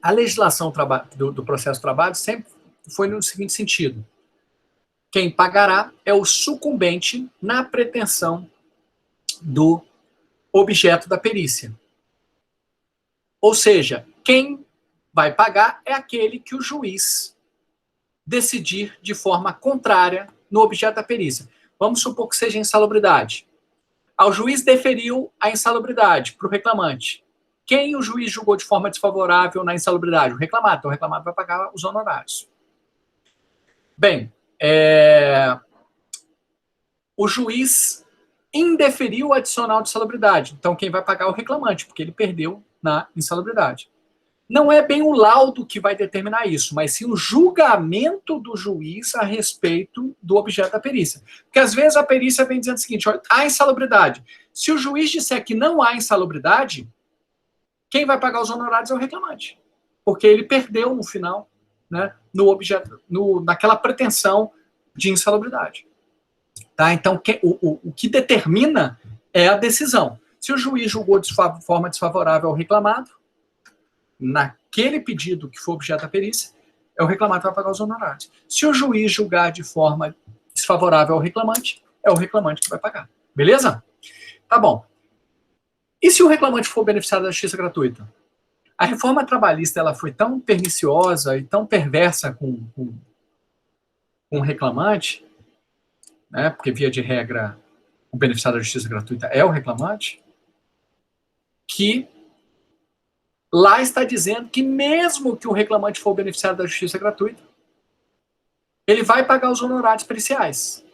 [SPEAKER 1] A legislação do processo de trabalho sempre foi no seguinte sentido: quem pagará é o sucumbente na pretensão do objeto da perícia. Ou seja, quem vai pagar é aquele que o juiz decidir de forma contrária no objeto da perícia. Vamos supor que seja insalubridade. Ao juiz deferiu a insalubridade para o reclamante. Quem o juiz julgou de forma desfavorável na insalubridade? O reclamado. Então, o reclamado vai pagar os honorários. Bem, o juiz indeferiu o adicional de insalubridade. Então, quem vai pagar é o reclamante, porque ele perdeu na insalubridade. Não é bem o laudo que vai determinar isso, mas sim o julgamento do juiz a respeito do objeto da perícia. Porque às vezes a perícia vem dizendo o seguinte: olha, há insalubridade. Se o juiz disser que não há insalubridade, quem vai pagar os honorários é o reclamante. Porque ele perdeu no final, né, no objeto, naquela pretensão de insalubridade. Tá? Então, o que determina é a decisão. Se o juiz julgou de forma desfavorável ao reclamado, naquele pedido que for objeto da perícia, é o reclamado que vai pagar os honorários. Se o juiz julgar de forma desfavorável ao reclamante, é o reclamante que vai pagar. Beleza? Tá bom. E se o reclamante for beneficiado da justiça gratuita? A reforma trabalhista ela foi tão perniciosa e tão perversa com o reclamante, né, porque, via de regra, o beneficiário da justiça gratuita é o reclamante, que lá está dizendo que mesmo que o reclamante for beneficiário da justiça gratuita, ele vai pagar os honorários periciais,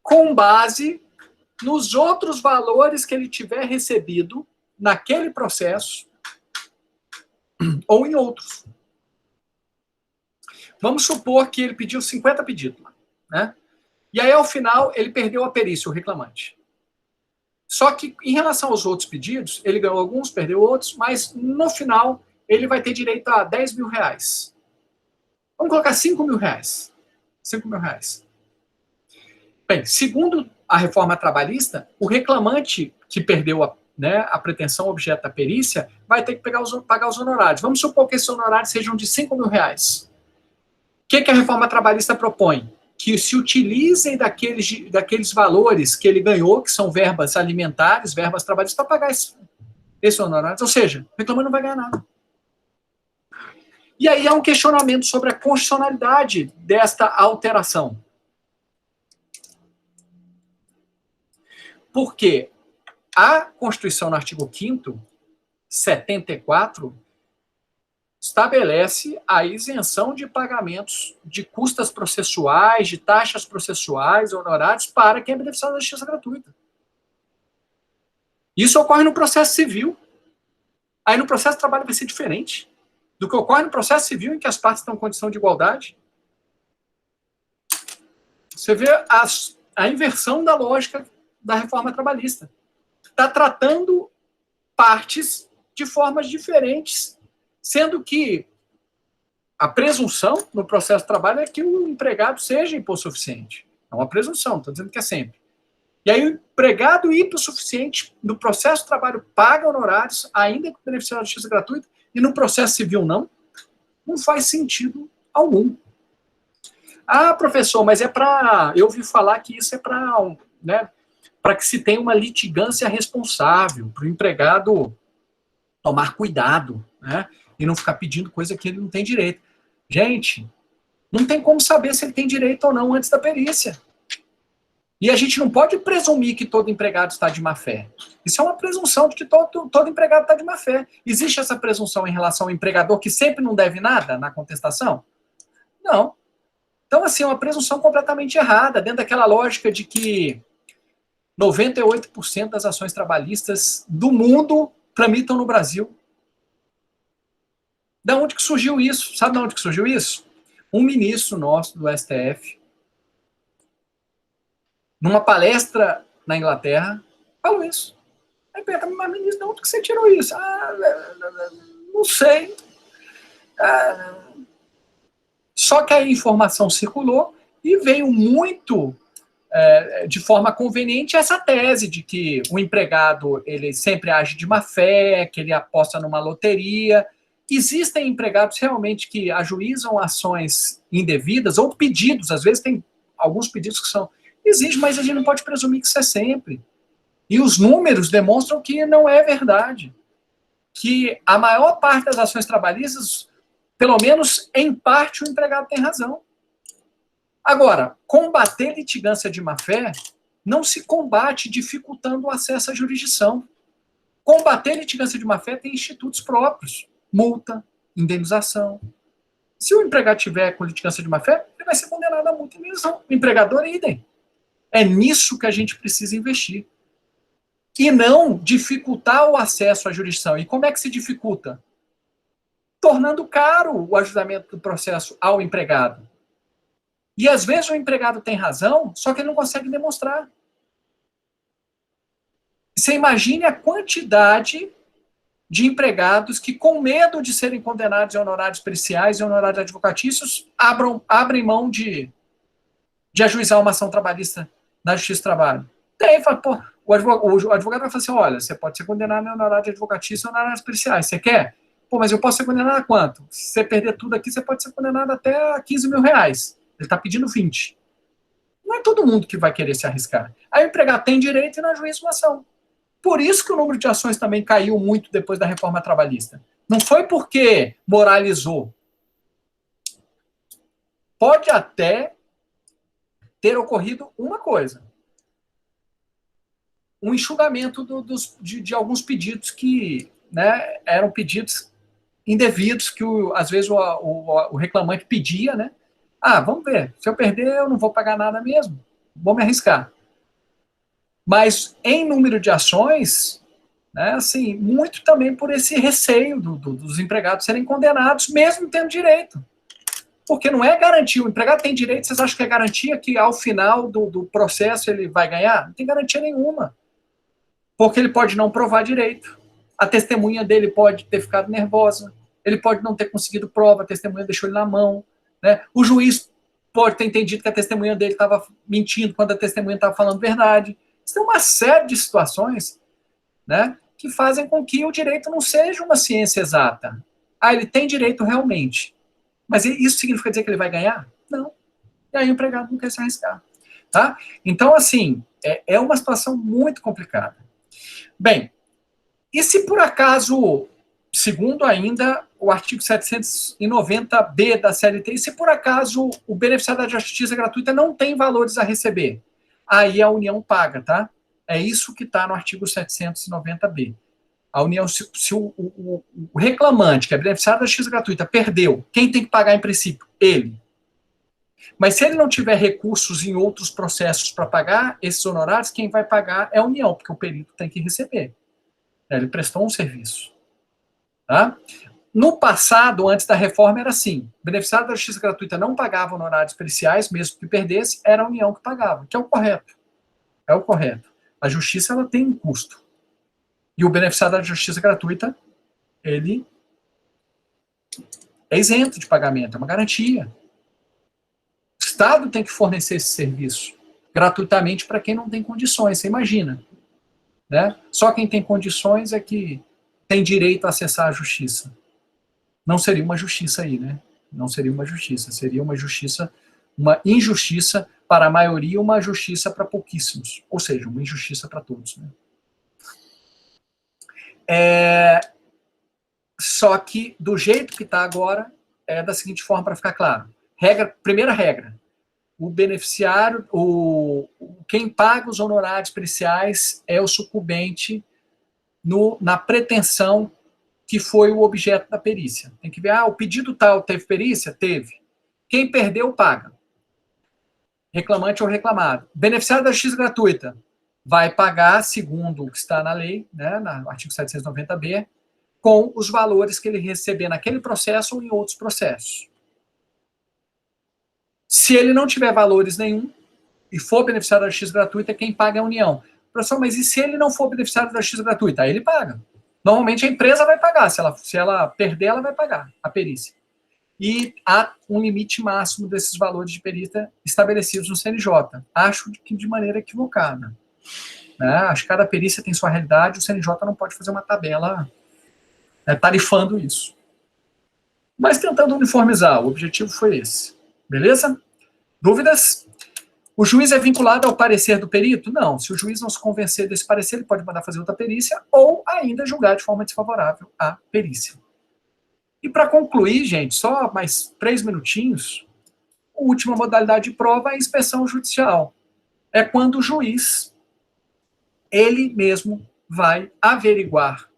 [SPEAKER 1] com base nos outros valores que ele tiver recebido naquele processo ou em outros. Vamos supor que ele pediu 50 pedidos, né? E aí, ao final, ele perdeu a perícia, o reclamante. Só que, em relação aos outros pedidos, ele ganhou alguns, perdeu outros, mas, no final, ele vai ter direito a 10 mil reais. Vamos colocar 5 mil reais. 5 mil reais. Bem, segundo a reforma trabalhista, o reclamante que perdeu a pretensão objeto da perícia vai ter que pagar os honorários. Vamos supor que esses honorários sejam de 5 mil reais. O que a reforma trabalhista propõe? Que se utilizem daqueles valores que ele ganhou, que são verbas alimentares, verbas trabalhistas, para pagar esse honorário. Ou seja, o reclamante não vai ganhar nada. E aí há um questionamento sobre a constitucionalidade desta alteração. Porque a Constituição, no artigo 5º, 74, estabelece a isenção de pagamentos de custas processuais, de taxas processuais, honorários, para quem é beneficiário da justiça gratuita. Isso ocorre no processo civil. Aí no processo de trabalho vai ser diferente do que ocorre no processo civil, em que as partes estão em condição de igualdade. Você vê a inversão da lógica da reforma trabalhista. Está tratando partes de formas diferentes, sendo que a presunção no processo de trabalho é que o empregado seja hipossuficiente. É uma presunção, estou dizendo que é sempre. E aí o empregado hipossuficiente no processo de trabalho paga honorários, ainda que beneficiário da justiça gratuita, e no processo civil não? Não faz sentido algum. Ah, professor, mas eu ouvi falar que isso é para, né, para que se tenha uma litigância responsável, para o empregado tomar cuidado, né, e não ficar pedindo coisa que ele não tem direito. Gente, não tem como saber se ele tem direito ou não antes da perícia. E a gente não pode presumir que todo empregado está de má fé. Isso é uma presunção de que todo empregado está de má fé. Existe essa presunção em relação ao empregador que sempre não deve nada na contestação? Não. Então, assim, é uma presunção completamente errada, dentro daquela lógica de que 98% das ações trabalhistas do mundo tramitam no Brasil. Da onde que surgiu isso? Sabe de onde que surgiu isso? Um ministro nosso do STF, numa palestra na Inglaterra, falou isso. Aí pergunta, mas ministro, de onde que você tirou isso? Não sei. Só que a informação circulou e veio muito de forma conveniente essa tese de que o empregado ele sempre age de má fé, que ele aposta numa loteria. Existem empregados realmente que ajuizam ações indevidas ou pedidos, às vezes tem alguns pedidos que são exige, mas a gente não pode presumir que isso é sempre. E os números demonstram que não é verdade. Que a maior parte das ações trabalhistas, pelo menos em parte, o empregado tem razão. Agora, combater litigância de má-fé não se combate dificultando o acesso à jurisdição. Combater litigância de má-fé tem institutos próprios. Multa, indenização. Se o empregado tiver com litigância de má-fé, ele vai ser condenado a multa e indenização. O empregador, idem. É nisso que a gente precisa investir. E não dificultar o acesso à jurisdição. E como é que se dificulta? Tornando caro o ajustamento do processo ao empregado. E às vezes o empregado tem razão, só que ele não consegue demonstrar. Você imagine a quantidade de empregados que, com medo de serem condenados em honorários periciais e honorários advocatícios, abrem mão de ajuizar uma ação trabalhista na Justiça do Trabalho. Daí fala, pô, o advogado vai falar assim, olha, você pode ser condenado em honorários advocatícios e honorários periciais. Você quer? Pô, mas eu posso ser condenado a quanto? Se você perder tudo aqui, você pode ser condenado até a 15 mil reais. Ele está pedindo 20. Não é todo mundo que vai querer se arriscar. Aí o empregado tem direito e não ajuiza uma ação. Por isso que o número de ações também caiu muito depois da reforma trabalhista. Não foi porque moralizou. Pode até ter ocorrido uma coisa. Um enxugamento de alguns pedidos que eram pedidos indevidos, que às vezes o reclamante pedia, né? Vamos ver, se eu perder eu não vou pagar nada mesmo, vou me arriscar. Mas em número de ações, assim, muito também por esse receio dos empregados serem condenados, mesmo tendo direito. Porque não é garantia, o empregado tem direito, vocês acham que é garantia que ao final do processo ele vai ganhar? Não tem garantia nenhuma. Porque ele pode não provar direito. A testemunha dele pode ter ficado nervosa, ele pode não ter conseguido prova, a testemunha deixou ele na mão. Né? O juiz pode ter entendido que a testemunha dele estava mentindo quando a testemunha estava falando verdade. Isso tem uma série de situações, né, que fazem com que o direito não seja uma ciência exata. Ele tem direito realmente. Mas isso significa dizer que ele vai ganhar? Não. E aí o empregado não quer se arriscar. Tá? Então, assim, é uma situação muito complicada. Bem, e se por acaso, segundo ainda o artigo 790B da CLT, e se por acaso o beneficiário da justiça gratuita não tem valores a receber, aí a União paga, tá? É isso que está no artigo 790B. A União, se o reclamante, que é beneficiário da justiça gratuita, perdeu, quem tem que pagar em princípio? Ele. Mas se ele não tiver recursos em outros processos para pagar esses honorários, quem vai pagar é a União, porque o perito tem que receber. Ele prestou um serviço. Tá? No passado, antes da reforma, era assim. O beneficiário da justiça gratuita não pagava honorários periciais, mesmo que perdesse, era a União que pagava, que é o correto. É o correto. A justiça ela tem um custo. E o beneficiário da justiça gratuita, ele é isento de pagamento, é uma garantia. O Estado tem que fornecer esse serviço gratuitamente para quem não tem condições, você imagina. Né? Só quem tem condições é que tem direito a acessar a justiça. Não seria uma justiça aí, né? Não seria uma justiça. Seria uma justiça, uma injustiça para a maioria, uma justiça para pouquíssimos. Ou seja, uma injustiça para todos. Né? Só que, do jeito que está agora, é da seguinte forma, para ficar claro. Primeira regra. O beneficiário, quem paga os honorários periciais é o sucumbente na pretensão que foi o objeto da perícia. Tem que ver, o pedido tal teve perícia? Teve. Quem perdeu, paga. reclamante ou reclamado. Beneficiário da justiça gratuita vai pagar, segundo o que está na lei, né, no artigo 790b, com os valores que ele receber naquele processo ou em outros processos. Se ele não tiver valores nenhum e for beneficiário da justiça gratuita, quem paga é a União. Professor, mas e se ele não for beneficiário da justiça gratuita? Aí ele paga. Normalmente a empresa vai pagar. Se ela perder, ela vai pagar a perícia. E há um limite máximo desses valores de perícia estabelecidos no CNJ. Acho que de maneira equivocada. Né? Acho que cada perícia tem sua realidade, o CNJ não pode fazer uma tabela tarifando isso. Mas tentando uniformizar, o objetivo foi esse. Beleza? Dúvidas? O juiz é vinculado ao parecer do perito? Não. Se o juiz não se convencer desse parecer, ele pode mandar fazer outra perícia ou ainda julgar de forma desfavorável a perícia. E para concluir, gente, só mais 3 minutinhos, a última modalidade de prova é a inspeção judicial. É quando o juiz, ele mesmo, vai averiguar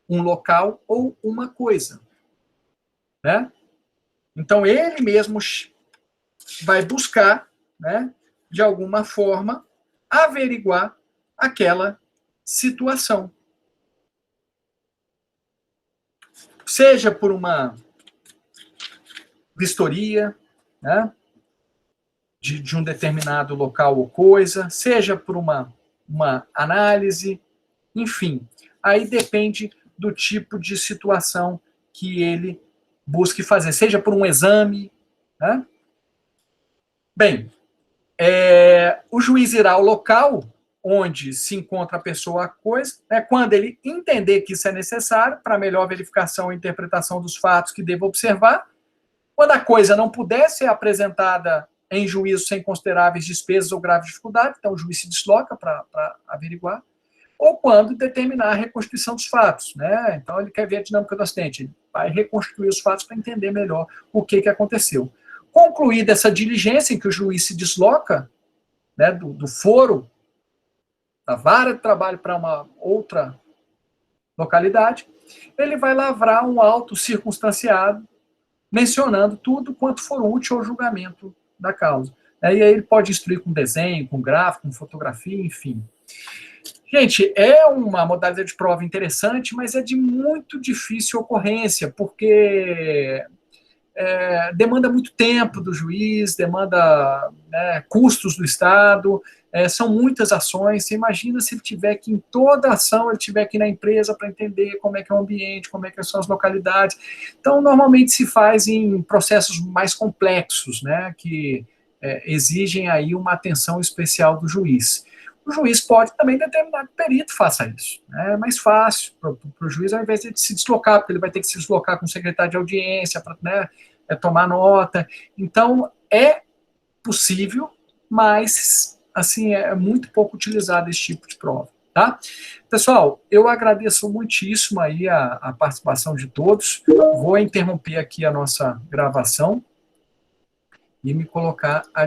[SPEAKER 1] um local ou uma coisa. Né? Então, ele mesmo vai buscar, né, de alguma forma, averiguar aquela situação. Seja por uma vistoria, né, de um determinado local ou coisa, seja por uma análise, enfim. Aí depende do tipo de situação que ele busque fazer, seja por um exame. Né? Bem, o juiz irá ao local onde se encontra a pessoa, a coisa, quando ele entender que isso é necessário para melhor verificação e interpretação dos fatos que deva observar. Quando a coisa não puder ser apresentada em juízo sem consideráveis despesas ou graves dificuldades, então o juiz se desloca para averiguar, ou quando determinar a reconstituição dos fatos. Né? Então ele quer ver a dinâmica do acidente, ele vai reconstruir os fatos para entender melhor o que aconteceu. Concluída essa diligência em que o juiz se desloca, né, do foro, da vara de trabalho para uma outra localidade, ele vai lavrar um auto circunstanciado, mencionando tudo quanto for útil ao julgamento da causa. E aí ele pode instruir com desenho, com gráfico, com fotografia, enfim. Gente, é uma modalidade de prova interessante, mas é de muito difícil ocorrência, porque demanda muito tempo do juiz, demanda custos do Estado, são muitas ações. Você imagina se ele tiver que, em toda ação, ele tiver que ir na empresa para entender como é que é o ambiente, como é que são as localidades. Então, normalmente se faz em processos mais complexos, né, que exigem aí uma atenção especial do juiz. O juiz pode também determinar que o perito faça isso. É mais fácil para o juiz, ao invés de se deslocar, porque ele vai ter que se deslocar com o secretário de audiência para tomar nota. Então, é possível, mas assim, é muito pouco utilizado esse tipo de prova. Tá? Pessoal, eu agradeço muitíssimo aí a participação de todos. Vou interromper aqui a nossa gravação e me colocar